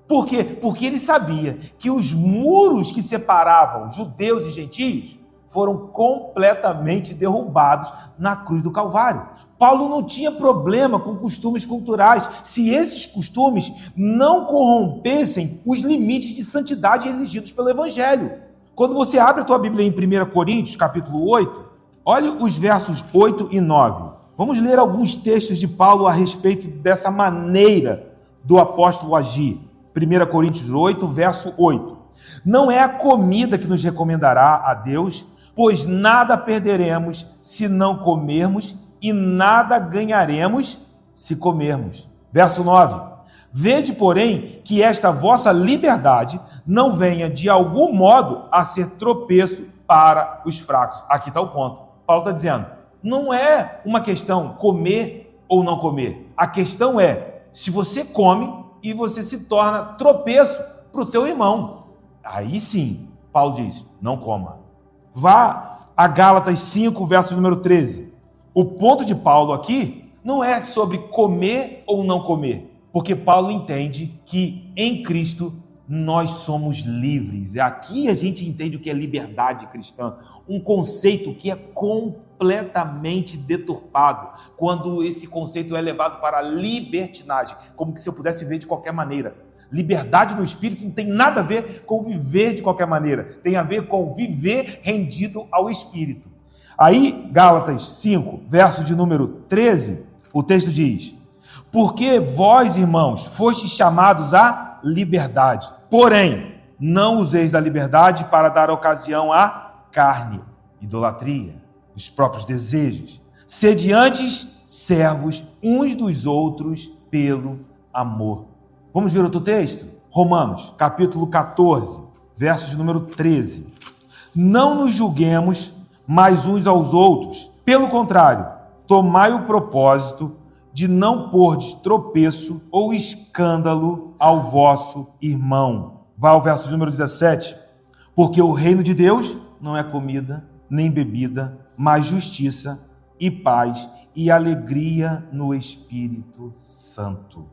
A: Por quê? Porque ele sabia que os muros que separavam judeus e gentios foram completamente derrubados na cruz do Calvário. Paulo não tinha problema com costumes culturais, se esses costumes não corrompessem os limites de santidade exigidos pelo Evangelho. Quando você abre a tua Bíblia em 1 Coríntios, capítulo 8, olha os versos 8 e 9. Vamos ler alguns textos de Paulo a respeito dessa maneira do apóstolo agir. 1 Coríntios 8, verso 8. Não é a comida que nos recomendará a Deus, pois nada perderemos se não comermos e nada ganharemos se comermos. Verso 9. Vede, porém, que esta vossa liberdade não venha de algum modo a ser tropeço para os fracos. Aqui está o ponto. Paulo está dizendo, não é uma questão comer ou não comer. A questão é, se você come e você se torna tropeço para o teu irmão. Aí sim, Paulo diz, não coma. Vá a Gálatas 5, verso número 13. O ponto de Paulo aqui não é sobre comer ou não comer, porque Paulo entende que em Cristo nós somos livres. Aqui a gente entende o que é liberdade cristã, um conceito que é completamente deturpado quando esse conceito é levado para a libertinagem, como que se eu pudesse viver de qualquer maneira. Liberdade no espírito não tem nada a ver com viver de qualquer maneira, tem a ver com viver rendido ao espírito. Aí, Gálatas 5, verso de número 13, o texto diz: porque vós, irmãos, fostes chamados à liberdade, porém, não useis da liberdade para dar ocasião à carne, idolatria, os próprios desejos. Sede antes servos uns dos outros pelo amor. Vamos ver outro texto? Romanos, capítulo 14, verso de número 13. Não nos julguemos mais uns aos outros. Pelo contrário, tomai o propósito de não pôr de tropeço ou escândalo ao vosso irmão. Vai ao verso de número 17. Porque o reino de Deus não é comida nem bebida, mas justiça e paz e alegria no Espírito Santo.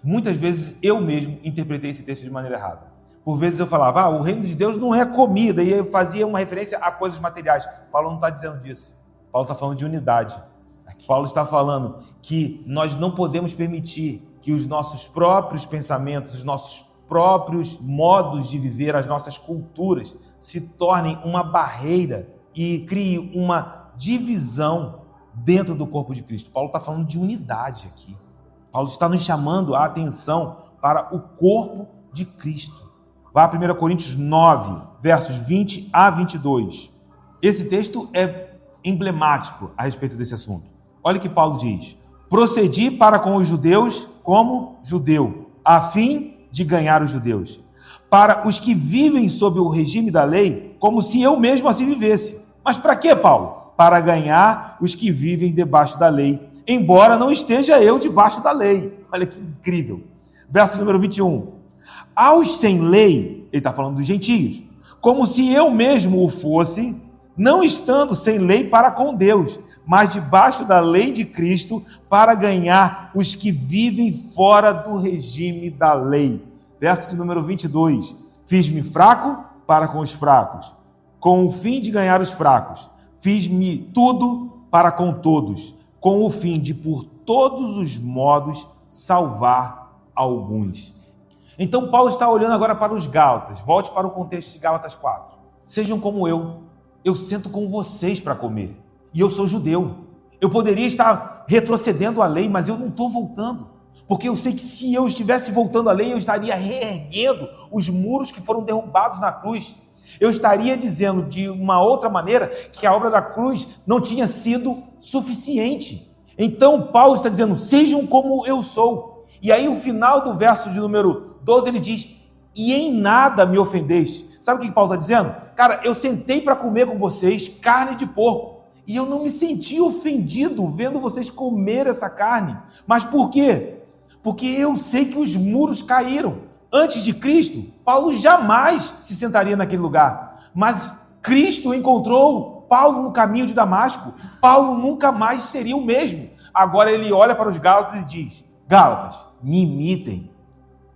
A: Muitas vezes eu mesmo interpretei esse texto de maneira errada. Por vezes eu falava, o reino de Deus não é comida, e eu fazia uma referência a coisas materiais. Paulo não está dizendo disso. Paulo está falando de unidade. Paulo está falando que nós não podemos permitir que os nossos próprios pensamentos, os nossos próprios modos de viver, as nossas culturas, se tornem uma barreira e criem uma divisão dentro do corpo de Cristo. Paulo está falando de unidade aqui. Paulo está nos chamando a atenção para o corpo de Cristo. Vá a 1 Coríntios 9, versos 20 a 22. Esse texto é emblemático a respeito desse assunto. Olha o que Paulo diz: procedi para com os judeus como judeu, a fim de ganhar os judeus. Para os que vivem sob o regime da lei, como se eu mesmo assim vivesse. Mas para quê, Paulo? Para ganhar os que vivem debaixo da lei, embora não esteja eu debaixo da lei. Olha que incrível. Verso número 21. Aos sem lei, ele está falando dos gentios, como se eu mesmo o fosse, não estando sem lei para com Deus, mas debaixo da lei de Cristo, para ganhar os que vivem fora do regime da lei. Verso de número 22. Fiz-me fraco para com os fracos, com o fim de ganhar os fracos. Fiz-me tudo para com todos, com o fim de, por todos os modos, salvar alguns. Então, Paulo está olhando agora para os Gálatas. Volte para o contexto de Gálatas 4. Sejam como eu sento com vocês para comer. E eu sou judeu. Eu poderia estar retrocedendo a lei, mas eu não estou voltando. Porque eu sei que se eu estivesse voltando à lei, eu estaria reerguendo os muros que foram derrubados na cruz. Eu estaria dizendo de uma outra maneira que a obra da cruz não tinha sido suficiente. Então, Paulo está dizendo, sejam como eu sou. E aí, o final do verso de número 12, ele diz, e em nada me ofendeste. Sabe o que Paulo está dizendo? Cara, eu sentei para comer com vocês carne de porco. E eu não me senti ofendido vendo vocês comer essa carne. Mas por quê? Porque eu sei que os muros caíram. Antes de Cristo, Paulo jamais se sentaria naquele lugar. Mas Cristo encontrou Paulo no caminho de Damasco. Paulo nunca mais seria o mesmo. Agora ele olha para os Gálatas e diz, Gálatas, me imitem.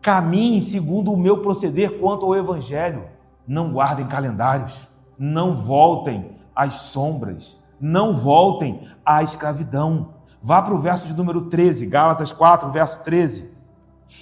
A: Caminhem segundo o meu proceder quanto ao Evangelho. Não guardem calendários. Não voltem às sombras. Não voltem à escravidão. Vá para o verso de número 13, Gálatas 4, verso 13.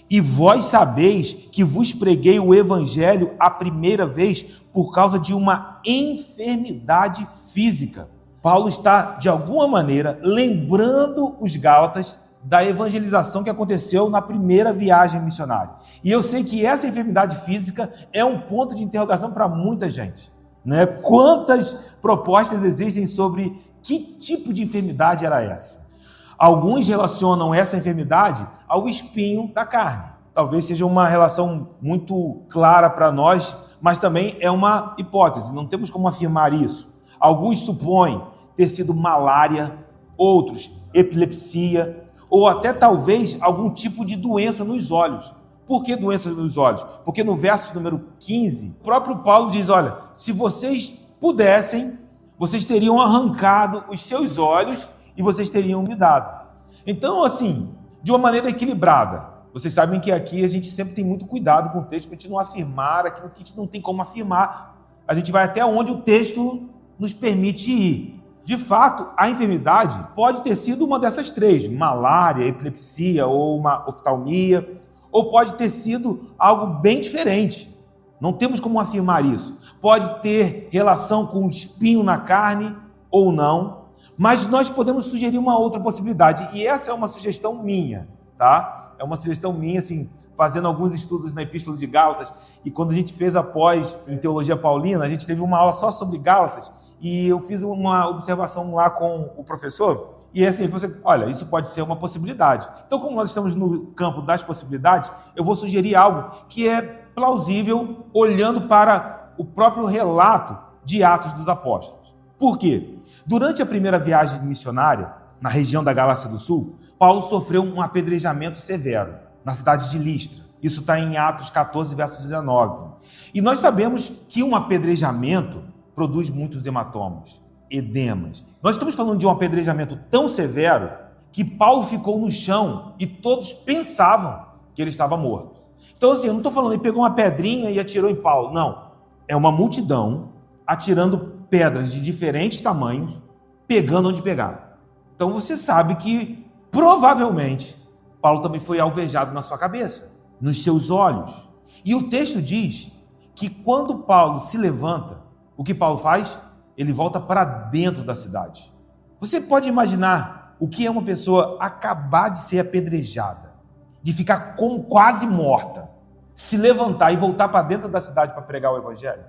A: E vós sabeis que vos preguei o evangelho a primeira vez por causa de uma enfermidade física. Paulo está, de alguma maneira, lembrando os Gálatas da evangelização que aconteceu na primeira viagem missionária. E eu sei que essa enfermidade física é um ponto de interrogação para muita gente. Né? Quantas propostas existem sobre que tipo de enfermidade era essa? Alguns relacionam essa enfermidade ao espinho da carne. Talvez seja uma relação muito clara para nós, mas também é uma hipótese, não temos como afirmar isso. Alguns supõem ter sido malária, outros epilepsia, ou até talvez algum tipo de doença nos olhos. Por que doenças nos olhos? Porque no verso número 15, o próprio Paulo diz, olha, se vocês pudessem, vocês teriam arrancado os seus olhos e vocês teriam me dado. Então, assim, de uma maneira equilibrada, Vocês sabem que aqui a gente sempre tem muito cuidado com o texto para a gente não afirmar aquilo que a gente não tem como afirmar. A gente vai até onde o texto nos permite ir. De fato, a enfermidade pode ter sido uma dessas três: malária, epilepsia ou uma oftalmia, ou pode ter sido algo bem diferente. Não temos como afirmar isso. Pode ter relação com um espinho na carne ou não, mas nós podemos sugerir uma outra possibilidade, e essa é uma sugestão minha, tá? É uma sugestão minha, assim, fazendo alguns estudos na Epístola de Gálatas, e quando a gente fez a pós em Teologia Paulina, a gente teve uma aula só sobre Gálatas, e eu fiz uma observação lá com o professor, e assim, ele falou assim: olha, isso pode ser uma possibilidade. Então, como nós estamos no campo das possibilidades, eu vou sugerir algo que é plausível olhando para o próprio relato de Atos dos Apóstolos. Por quê? Durante a primeira viagem missionária, na região da Galácia do Sul, Paulo sofreu um apedrejamento severo na cidade de Listra. Isso está em Atos 14, verso 19. E nós sabemos que um apedrejamento produz muitos hematomas, edemas. Nós estamos falando de um apedrejamento tão severo que Paulo ficou no chão e todos pensavam que ele estava morto. Então, assim, eu não estou falando, ele pegou uma pedrinha e atirou em Paulo. Não. É uma multidão atirando pedras de diferentes tamanhos, pegando onde pegar. Então, você sabe que, provavelmente, Paulo também foi alvejado na sua cabeça, nos seus olhos. E o texto diz que quando Paulo se levanta, o que Paulo faz? Ele volta para dentro da cidade. Você pode imaginar o que é uma pessoa acabar de ser apedrejada, de ficar como quase morta, se levantar e voltar para dentro da cidade para pregar o evangelho?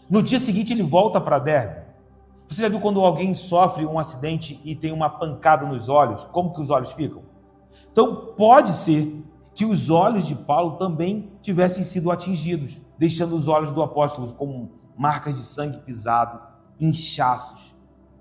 A: No dia seguinte ele volta para Derbe. Você já viu quando alguém sofre um acidente e tem uma pancada nos olhos, como que os olhos ficam? Então pode ser que os olhos de Paulo também tivessem sido atingidos, deixando os olhos do apóstolo com marcas de sangue pisado, inchaços.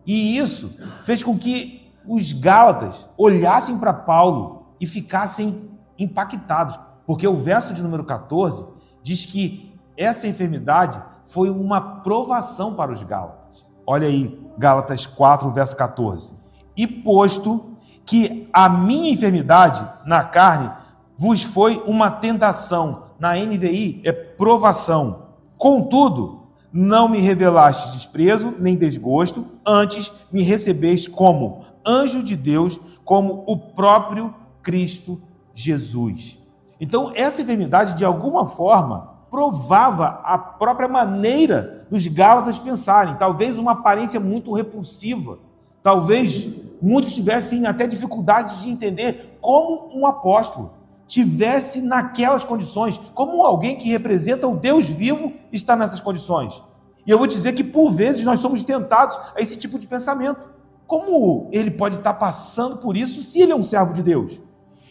A: E isso fez com que os gálatas olhassem para Paulo e ficassem impactados, porque o verso de número 14 diz que essa enfermidade foi uma provação para os gálatas. Olha aí, Gálatas 4, verso 14. E posto que a minha enfermidade na carne vos foi uma tentação, na NVI é provação. Contudo, não me revelaste desprezo nem desgosto, antes me recebeste como anjo de Deus, como o próprio Cristo Jesus. Então, essa enfermidade, de alguma forma, provava a própria maneira dos gálatas pensarem, talvez uma aparência muito repulsiva, talvez muitos tivessem até dificuldade de entender como um apóstolo tivesse naquelas condições, como alguém que representa o Deus vivo está nessas condições. E eu vou dizer que por vezes nós somos tentados a esse tipo de pensamento. Como ele pode estar passando por isso se ele é um servo de Deus?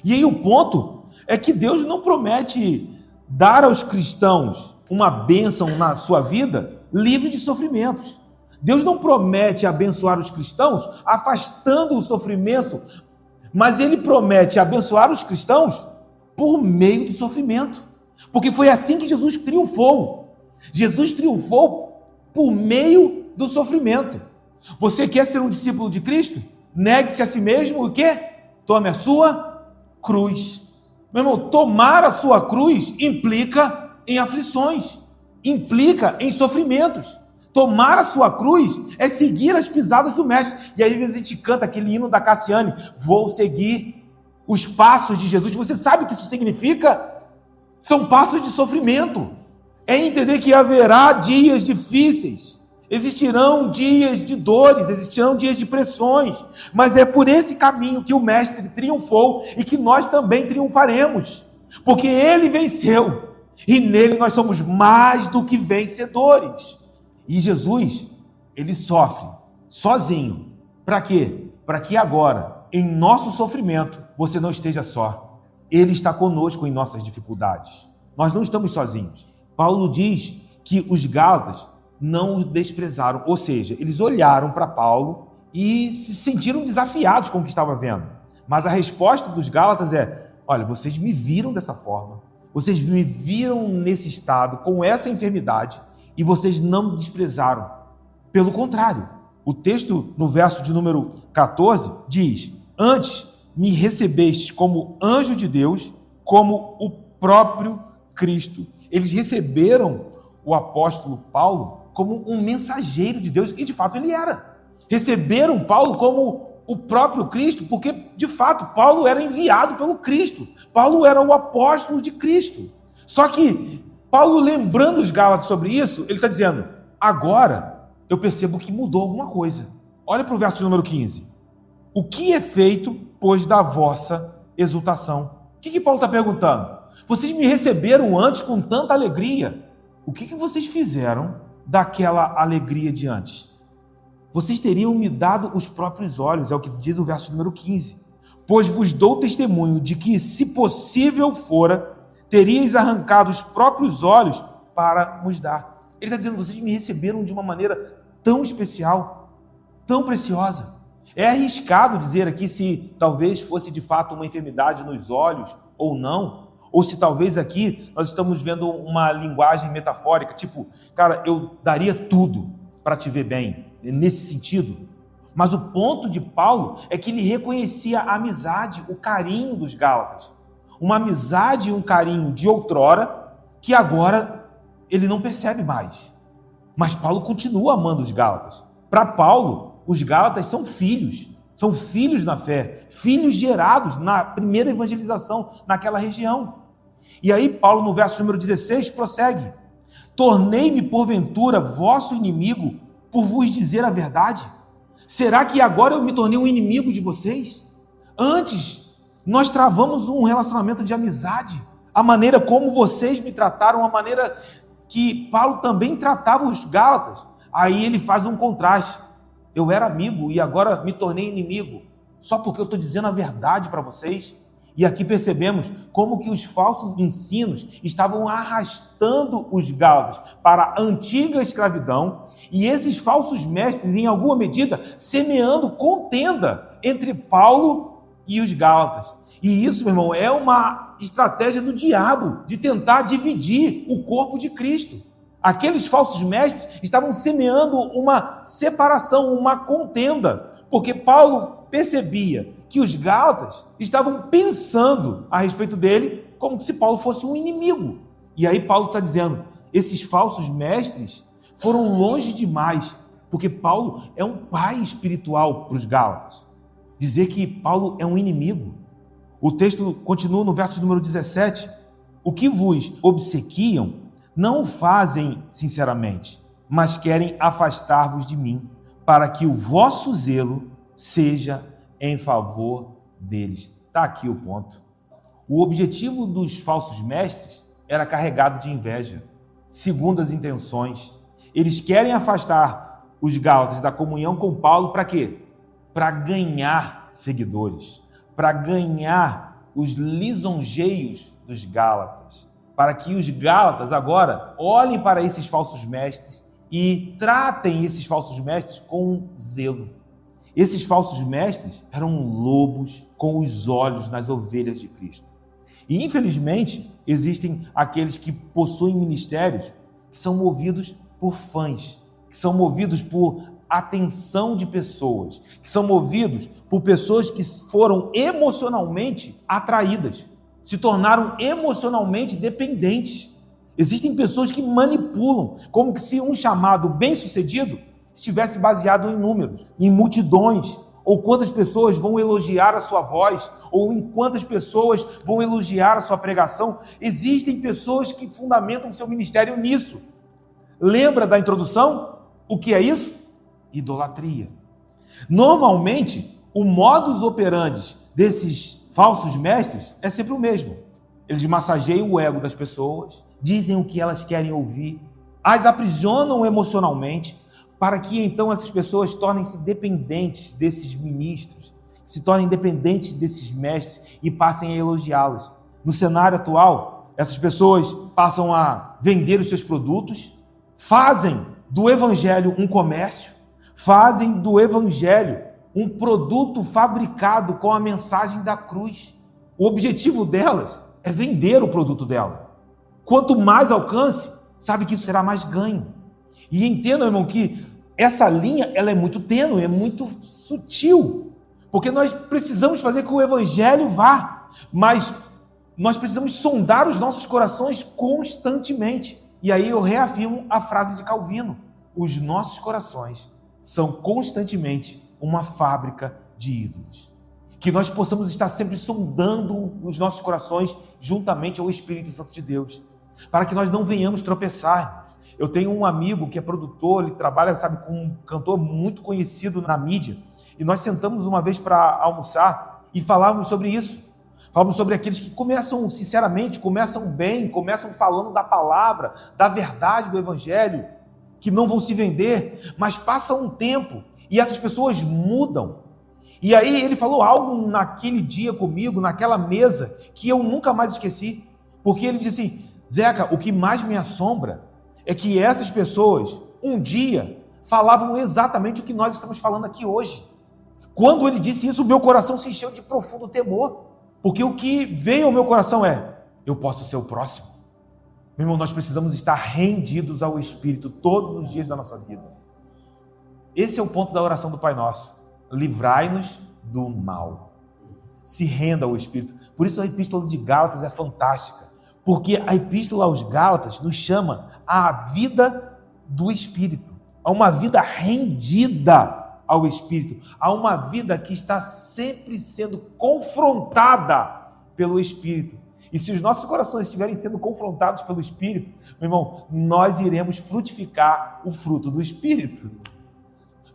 A: E aí o ponto é que Deus não promete dar aos cristãos uma bênção na sua vida livre de sofrimentos. Deus não promete abençoar os cristãos afastando o sofrimento, mas ele promete abençoar os cristãos por meio do sofrimento. Porque foi assim que Jesus triunfou. Jesus triunfou por meio do sofrimento. Você quer ser um discípulo de Cristo? Negue-se a si mesmo, o quê? Tome a sua cruz. Meu irmão, tomar a sua cruz implica em aflições, implica em sofrimentos. Tomar a sua cruz é seguir as pisadas do mestre. E aí às vezes a gente canta aquele hino da Cassiane: vou seguir os passos de Jesus. Você sabe o que isso significa? São passos de sofrimento. É entender que haverá dias difíceis, existirão dias de dores, existirão dias de pressões, mas é por esse caminho que o mestre triunfou e que nós também triunfaremos, porque ele venceu e nele nós somos mais do que vencedores. E Jesus, ele sofre sozinho. Para quê? Para que agora, em nosso sofrimento, você não esteja só. Ele está conosco em nossas dificuldades. Nós não estamos sozinhos. Paulo diz que os gálatas não o desprezaram, ou seja, eles olharam para Paulo e se sentiram desafiados com o que estava vendo. Mas a resposta dos gálatas é: olha, vocês me viram dessa forma, vocês me viram nesse estado, com essa enfermidade, e vocês não me desprezaram. Pelo contrário, o texto no verso de número 14 diz: antes me recebeste como anjo de Deus, como o próprio Cristo. Eles receberam o apóstolo Paulo como um mensageiro de Deus, e de fato ele era. Receberam Paulo como o próprio Cristo, porque de fato Paulo era enviado pelo Cristo. Paulo era o apóstolo de Cristo. Só que Paulo, lembrando os Gálatas sobre isso, ele está dizendo: agora eu percebo que mudou alguma coisa. Olha para o verso número 15. O que é feito, pois, da vossa exultação? O que Paulo está perguntando? Vocês me receberam antes com tanta alegria. O que vocês fizeram daquela alegria de antes? Vocês teriam me dado os próprios olhos, é o que diz o verso número 15. Pois vos dou testemunho de que, se possível fora, teríeis arrancado os próprios olhos para nos dar. Ele está dizendo: vocês me receberam de uma maneira tão especial, tão preciosa. É arriscado dizer aqui se talvez fosse de fato uma enfermidade nos olhos ou não, ou se talvez aqui nós estamos vendo uma linguagem metafórica, tipo, cara, eu daria tudo para te ver bem, nesse sentido. Mas o ponto de Paulo é que ele reconhecia a amizade, o carinho dos Gálatas. Uma amizade e um carinho de outrora que agora ele não percebe mais. Mas Paulo continua amando os Gálatas. Para Paulo, os Gálatas são filhos na fé, filhos gerados na primeira evangelização naquela região. E aí Paulo, no verso número 16, prossegue: tornei-me porventura vosso inimigo por vos dizer a verdade? Será que agora eu me tornei um inimigo de vocês? Antes, nós travamos um relacionamento de amizade. A maneira como vocês me trataram, a maneira que Paulo também tratava os Gálatas. Aí ele faz um contraste. Eu era amigo e agora me tornei inimigo, só porque eu estou dizendo a verdade para vocês. E aqui percebemos como que os falsos ensinos estavam arrastando os Gálatas para a antiga escravidão, e esses falsos mestres, em alguma medida, semeando contenda entre Paulo e os Gálatas. E isso, meu irmão, é uma estratégia do diabo de tentar dividir o corpo de Cristo. Aqueles falsos mestres estavam semeando uma separação, uma contenda, porque Paulo percebia que os Gálatas estavam pensando a respeito dele como se Paulo fosse um inimigo. E aí Paulo está dizendo: esses falsos mestres foram longe demais, porque Paulo é um pai espiritual para os Gálatas. Dizer que Paulo é um inimigo. O texto continua no verso número 17: o que vos obsequiam não o fazem sinceramente, mas querem afastar-vos de mim, para que o vosso zelo seja em favor deles. Está aqui o ponto. O objetivo dos falsos mestres era carregado de inveja, segundas intenções. Eles querem afastar os Gálatas da comunhão com Paulo para quê? Para ganhar seguidores, para ganhar os lisonjeios dos Gálatas, para que os Gálatas agora olhem para esses falsos mestres e tratem esses falsos mestres com zelo. Esses falsos mestres eram lobos com os olhos nas ovelhas de Cristo. E, infelizmente, existem aqueles que possuem ministérios que são movidos por fãs, que são movidos por atenção de pessoas, que são movidos por pessoas que foram emocionalmente atraídas, se tornaram emocionalmente dependentes. Existem pessoas que manipulam, como se um chamado bem-sucedido estivesse baseado em números, em multidões, ou quantas pessoas vão elogiar a sua voz, ou em quantas pessoas vão elogiar a sua pregação. Existem pessoas que fundamentam o seu ministério nisso. Lembra da introdução? O que é isso? Idolatria. Normalmente, o modus operandi desses falsos mestres é sempre o mesmo. Eles massageiam o ego das pessoas, dizem o que elas querem ouvir, as aprisionam emocionalmente, para que então essas pessoas tornem-se dependentes desses ministros, se tornem dependentes desses mestres e passem a elogiá-los. No cenário atual, essas pessoas passam a vender os seus produtos, fazem do evangelho um comércio, fazem do evangelho um produto fabricado com a mensagem da cruz. O objetivo delas é vender o produto dela. Quanto mais alcance, sabe que isso será mais ganho. E entendam, irmão, que essa linha ela é muito tênue, é muito sutil, porque nós precisamos fazer que o evangelho vá, mas Nós precisamos sondar os nossos corações constantemente. E aí eu reafirmo a frase de Calvino: os nossos corações são constantemente uma fábrica de ídolos. Que nós possamos estar sempre sondando os nossos corações juntamente ao Espírito Santo de Deus, para que nós não venhamos tropeçar. Eu tenho um amigo que é produtor, ele trabalha, sabe, com um cantor muito conhecido na mídia, e nós sentamos uma vez para almoçar e falávamos sobre isso. Falamos sobre aqueles que começam sinceramente, começam bem, começam falando da palavra, da verdade do Evangelho, que não vão se vender, mas passa um tempo e essas pessoas mudam. E aí ele falou algo naquele dia comigo, naquela mesa, que eu nunca mais esqueci, porque ele disse assim: Zeca, o que mais me assombra é que essas pessoas, um dia, falavam exatamente o que nós estamos falando aqui hoje. Quando ele disse isso, o meu coração se encheu de profundo temor. Porque o que veio ao meu coração é: eu posso ser o próximo. Meu irmão, nós precisamos estar rendidos ao Espírito todos os dias da nossa vida. Esse é o ponto da oração do Pai Nosso. Livrai-nos do mal. Se renda ao Espírito. Por isso a Epístola de Gálatas é fantástica. Porque a Epístola aos Gálatas nos chama à vida do Espírito. A uma vida rendida ao Espírito, a uma vida que está sempre sendo confrontada pelo Espírito. E se os nossos corações estiverem sendo confrontados pelo Espírito, meu irmão, nós iremos frutificar o fruto do Espírito.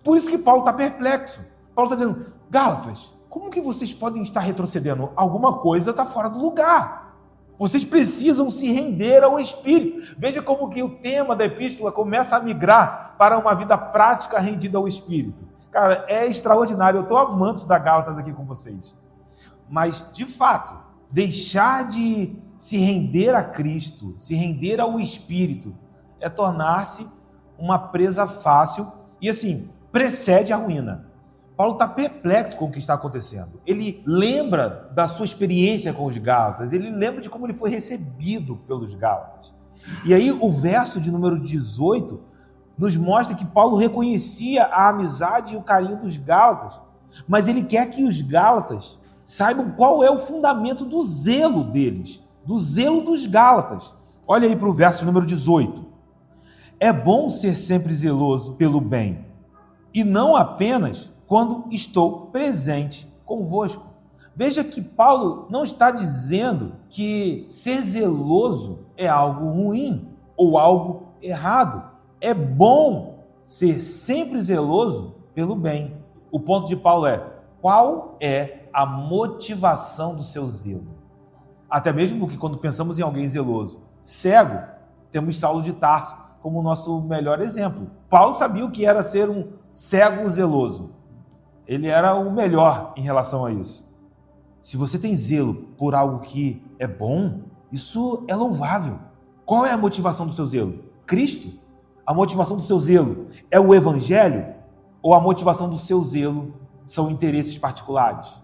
A: Por isso que Paulo está perplexo. Paulo está dizendo: Gálatas, como que vocês podem estar retrocedendo? Alguma coisa está fora do lugar. Vocês precisam se render ao Espírito. Veja como que o tema da epístola começa a migrar para uma vida prática rendida ao Espírito. Cara, é extraordinário. Eu estou amando estudar Gálatas aqui com vocês. Mas, de fato, deixar de se render a Cristo, se render ao Espírito, é tornar-se uma presa fácil e, assim, precede a ruína. Paulo está perplexo com o que está acontecendo. Ele lembra da sua experiência com os Gálatas, ele lembra de como ele foi recebido pelos Gálatas. E aí, o verso de número 18 nos mostra que Paulo reconhecia a amizade e o carinho dos Gálatas, mas ele quer que os Gálatas saibam qual é o fundamento do zelo deles, do zelo dos Gálatas. Olha aí para o verso número 18. É bom ser sempre zeloso pelo bem, e não apenas quando estou presente convosco. Veja que Paulo não está dizendo que ser zeloso é algo ruim ou algo errado. É bom ser sempre zeloso pelo bem. O ponto de Paulo é: qual é a motivação do seu zelo? Até mesmo porque quando pensamos em alguém zeloso, cego, temos Saulo de Tarso como o nosso melhor exemplo. Paulo sabia o que era ser um cego zeloso. Ele era o melhor em relação a isso. Se você tem zelo por algo que é bom, isso é louvável. Qual é a motivação do seu zelo? Cristo? A motivação do seu zelo é o Evangelho? Ou a motivação do seu zelo são interesses particulares?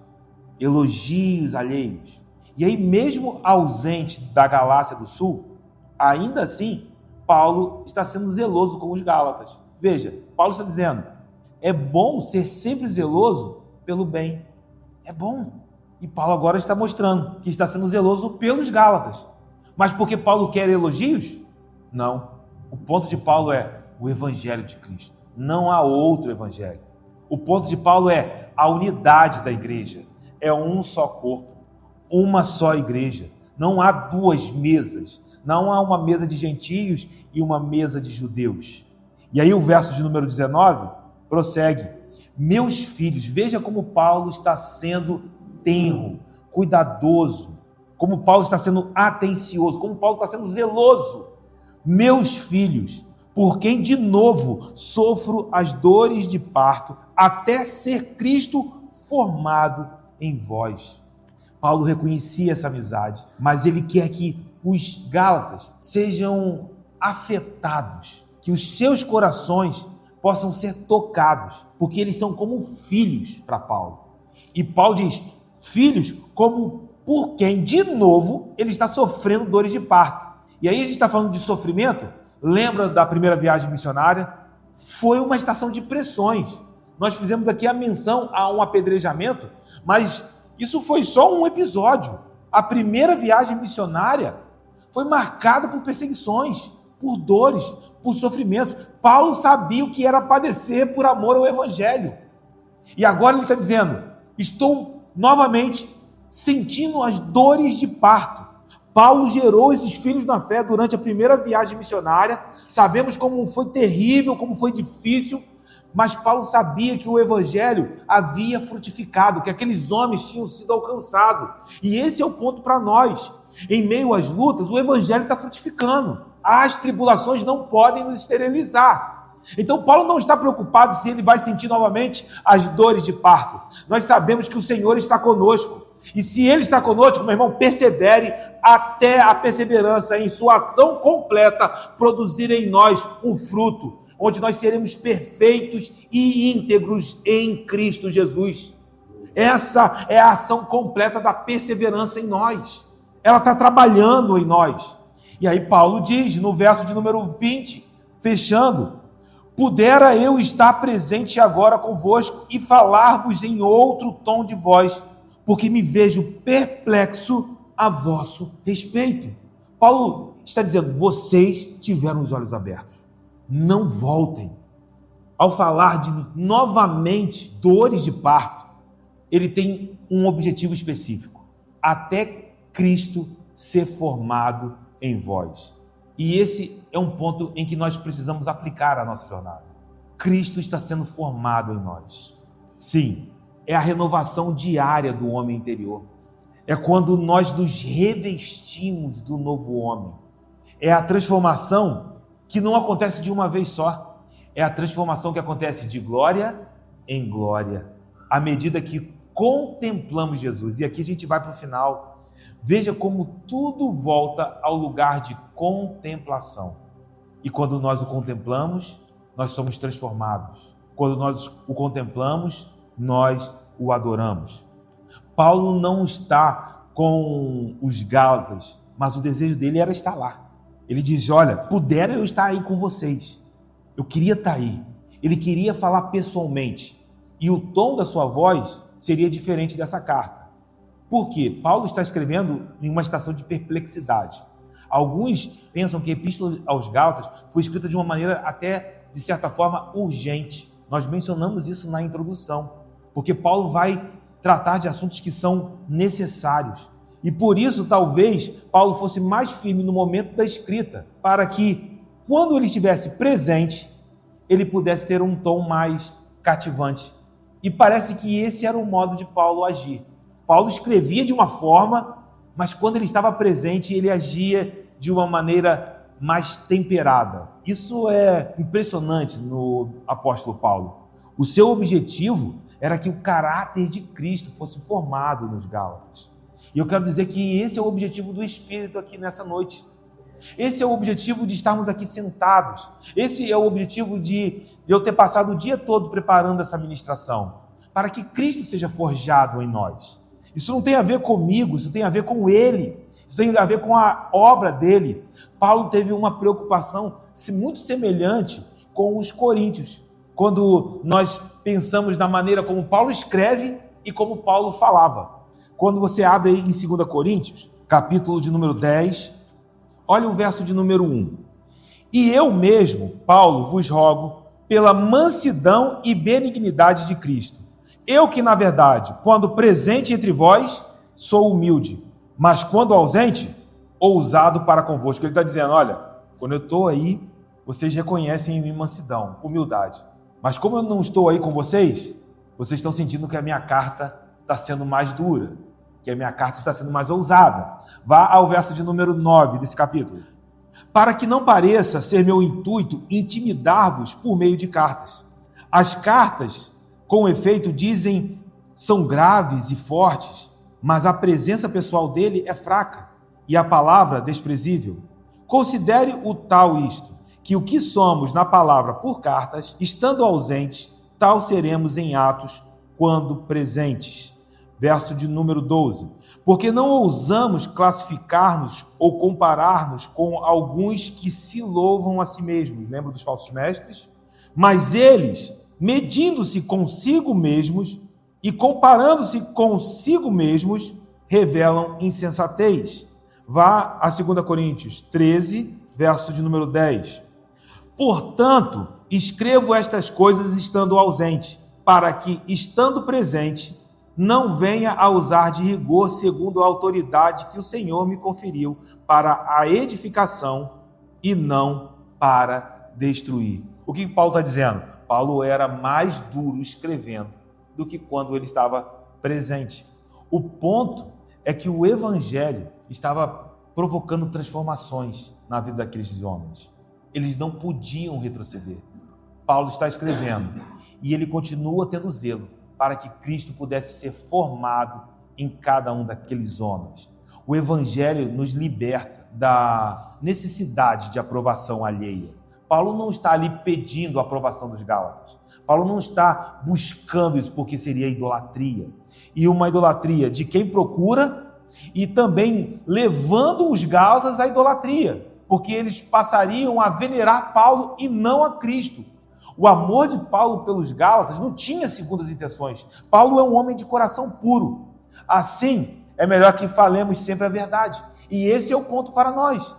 A: Elogios alheios? E aí, mesmo ausente da Galácia do Sul, ainda assim, Paulo está sendo zeloso com os Gálatas. Veja, Paulo está dizendo: é bom ser sempre zeloso pelo bem. É bom. E Paulo agora está mostrando que está sendo zeloso pelos Gálatas. Mas porque Paulo quer elogios? Não. O ponto de Paulo é o Evangelho de Cristo. Não há outro Evangelho. O ponto de Paulo é a unidade da igreja. É um só corpo, uma só igreja. Não há duas mesas. Não há uma mesa de gentios e uma mesa de judeus. E aí o verso de número 19 prossegue: meus filhos, veja como Paulo está sendo tenro, cuidadoso, como Paulo está sendo atencioso, como Paulo está sendo zeloso. Meus filhos, por quem de novo sofro as dores de parto, até ser Cristo formado em vós. Paulo reconhecia essa amizade, mas ele quer que os Gálatas sejam afetados, que os seus corações possam ser tocados, porque eles são como filhos para Paulo. E Paulo diz: filhos, como por quem de novo ele está sofrendo dores de parto. E aí a gente está falando de sofrimento. Lembra da primeira viagem missionária? Foi uma estação de pressões. Nós fizemos aqui a menção a um apedrejamento, mas isso foi só um episódio. a primeira viagem missionária foi marcada por perseguições, por dores, por sofrimentos. Paulo sabia o que era padecer por amor ao Evangelho. E agora ele está dizendo, estou novamente sentindo as dores de parto. Paulo gerou esses filhos na fé durante a primeira viagem missionária. Sabemos como foi terrível, como foi difícil, mas Paulo sabia que o Evangelho havia frutificado, que aqueles homens tinham sido alcançados. E esse é o ponto para nós. Em meio às lutas, o Evangelho está frutificando. As tribulações não podem nos esterilizar. Então Paulo não está preocupado se ele vai sentir novamente as dores de parto. Nós sabemos que o Senhor está conosco. E se Ele está conosco, meu irmão, persevere até a perseverança em sua ação completa produzir em nós um fruto, onde nós seremos perfeitos e íntegros em Cristo Jesus. Essa é a ação completa da perseverança em nós. Ela está trabalhando em nós. E aí Paulo diz, no verso de número 20, fechando, pudera eu estar presente agora convosco e falar-vos em outro tom de voz, porque me vejo perplexo a vosso respeito. Paulo está dizendo, vocês tiveram os olhos abertos. Não voltem. Ao falar de novamente dores de parto, ele tem um objetivo específico. Até Cristo ser formado em vós. E esse é um ponto em que nós precisamos aplicar a nossa jornada. Cristo está sendo formado em nós. Sim, é a renovação diária do homem interior. É quando nós nos revestimos do novo homem. É a transformação que não acontece de uma vez só. É a transformação que acontece de glória em glória, à medida que contemplamos Jesus. E aqui a gente vai para o final. Veja como tudo volta ao lugar de contemplação. E quando nós o contemplamos, nós somos transformados. Quando nós o contemplamos, nós o adoramos. Paulo não está com os Gálatas, mas o desejo dele era estar lá. Ele diz, olha, pudera eu estar aí com vocês. Eu queria estar aí. Ele queria falar pessoalmente. E o tom da sua voz seria diferente dessa carta. Por quê? Paulo está escrevendo em uma estação de perplexidade. Alguns pensam que a Epístola aos Gálatas foi escrita de uma maneira até, de certa forma, urgente. Nós mencionamos isso na introdução, porque Paulo vai tratar de assuntos que são necessários. E por isso, talvez, Paulo fosse mais firme no momento da escrita, para que, quando ele estivesse presente, ele pudesse ter um tom mais cativante. E parece que esse era o modo de Paulo agir. Paulo escrevia de uma forma, mas quando ele estava presente, ele agia de uma maneira mais temperada. Isso é impressionante no apóstolo Paulo. O seu objetivo era que o caráter de Cristo fosse formado nos Gálatas. E eu quero dizer que esse é o objetivo do Espírito aqui nessa noite. Esse é o objetivo de estarmos aqui sentados. Esse é o objetivo de eu ter passado o dia todo preparando essa ministração, para que Cristo seja forjado em nós. Isso não tem a ver comigo, isso tem a ver com Ele. Isso tem a ver com a obra dele. Paulo teve uma preocupação muito semelhante com os coríntios, quando nós pensamos na maneira como Paulo escreve e como Paulo falava. Quando você abre aí em 2 Coríntios, capítulo de número 10, olha o verso de número 1. E eu mesmo, Paulo, vos rogo, pela mansidão e benignidade de Cristo. Eu que, na verdade, quando presente entre vós, sou humilde, mas quando ausente, ousado para convosco. Ele está dizendo, olha, quando eu estou aí, vocês reconhecem em mim mansidão, humildade. Mas como eu não estou aí com vocês, vocês estão sentindo que a minha carta está sendo mais dura, que a minha carta está sendo mais ousada. Vá ao verso de número 9 desse capítulo. Para que não pareça ser meu intuito intimidar-vos por meio de cartas. As cartas, com efeito, dizem, são graves e fortes, mas a presença pessoal dele é fraca e a palavra desprezível. Considere o tal isto, que o que somos na palavra por cartas, estando ausentes, tal seremos em atos quando presentes. Verso de número 12. Porque não ousamos classificar-nos ou comparar-nos com alguns que se louvam a si mesmos. Lembra dos falsos mestres? Mas eles, medindo-se consigo mesmos e comparando-se consigo mesmos, revelam insensatez. Vá a 2 Coríntios 13, verso de número 10. Portanto, escrevo estas coisas estando ausente, para que, estando presente, não venha a usar de rigor segundo a autoridade que o Senhor me conferiu para a edificação e não para destruir. O que Paulo está dizendo? Paulo era mais duro escrevendo do que quando ele estava presente. O ponto é que o evangelho estava provocando transformações na vida daqueles homens. Eles não podiam retroceder. Paulo está escrevendo e ele continua tendo zelo para que Cristo pudesse ser formado em cada um daqueles homens. O evangelho nos liberta da necessidade de aprovação alheia. Paulo não está ali pedindo a aprovação dos Gálatas. Paulo não está buscando isso porque seria idolatria. E uma idolatria de quem procura e também levando os Gálatas à idolatria, porque eles passariam a venerar Paulo e não a Cristo. O amor de Paulo pelos Gálatas não tinha segundas intenções. Paulo é um homem de coração puro. Assim, é melhor que falemos sempre a verdade. E esse é o ponto para nós.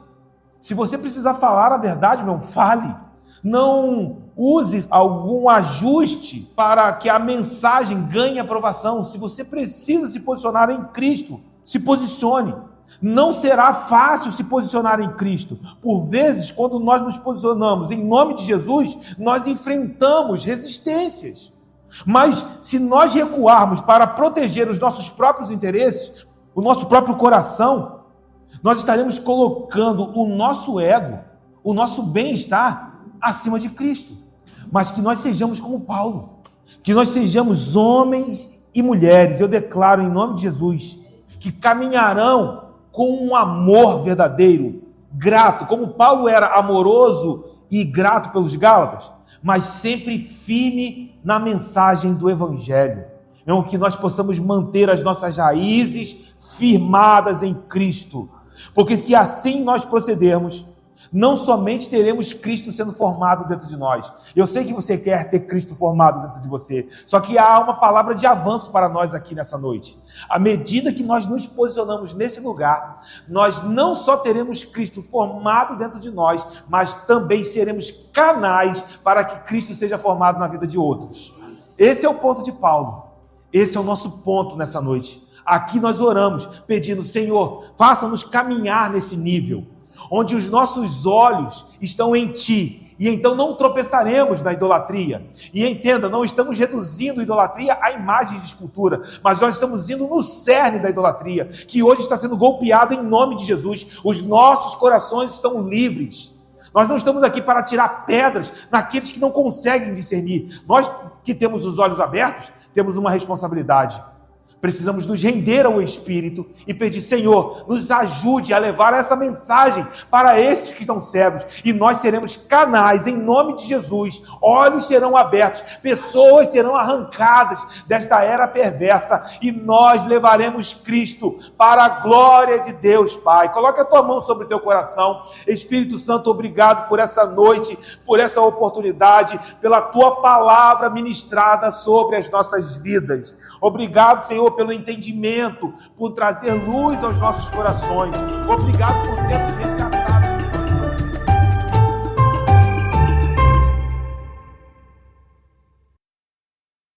A: Se você precisar falar a verdade, meu, fale. Não use algum ajuste para que a mensagem ganhe aprovação. Se você precisa se posicionar em Cristo, se posicione. Não será fácil se posicionar em Cristo. Por vezes, quando nós nos posicionamos em nome de Jesus, nós enfrentamos resistências. Mas se nós recuarmos para proteger os nossos próprios interesses, o nosso próprio coração, nós estaremos colocando o nosso ego, o nosso bem-estar acima de Cristo. Mas que nós sejamos como Paulo, que nós sejamos homens e mulheres, eu declaro em nome de Jesus, que caminharão com um amor verdadeiro, grato, como Paulo era amoroso e grato pelos Gálatas, mas sempre firme na mensagem do Evangelho. Que nós possamos manter as nossas raízes firmadas em Cristo, porque se assim nós procedermos, não somente teremos Cristo sendo formado dentro de nós. Eu sei que você quer ter Cristo formado dentro de você, só que há uma palavra de avanço para nós aqui nessa noite. À medida que nós nos posicionamos nesse lugar, nós não só teremos Cristo formado dentro de nós, mas também seremos canais para que Cristo seja formado na vida de outros. Esse é o ponto de Paulo. Esse é o nosso ponto nessa noite. Aqui nós oramos, pedindo, Senhor, faça-nos caminhar nesse nível, onde os nossos olhos estão em Ti, e então não tropeçaremos na idolatria. E entenda, não estamos reduzindo a idolatria à imagem de escultura, mas nós estamos indo no cerne da idolatria, que hoje está sendo golpeado em nome de Jesus. Os nossos corações estão livres. Nós não estamos aqui para tirar pedras naqueles que não conseguem discernir. Nós que temos os olhos abertos, temos uma responsabilidade. Precisamos nos render ao Espírito e pedir, Senhor, nos ajude a levar essa mensagem para esses que estão cegos. E nós seremos canais em nome de Jesus. Olhos serão abertos, pessoas serão arrancadas desta era perversa e nós levaremos Cristo para a glória de Deus, Pai. Coloque a tua mão sobre o teu coração. Espírito Santo, obrigado por essa noite, por essa oportunidade, pela tua palavra ministrada sobre as nossas vidas. Obrigado, Senhor, pelo entendimento, por trazer luz aos nossos corações. Obrigado por termos resgatado.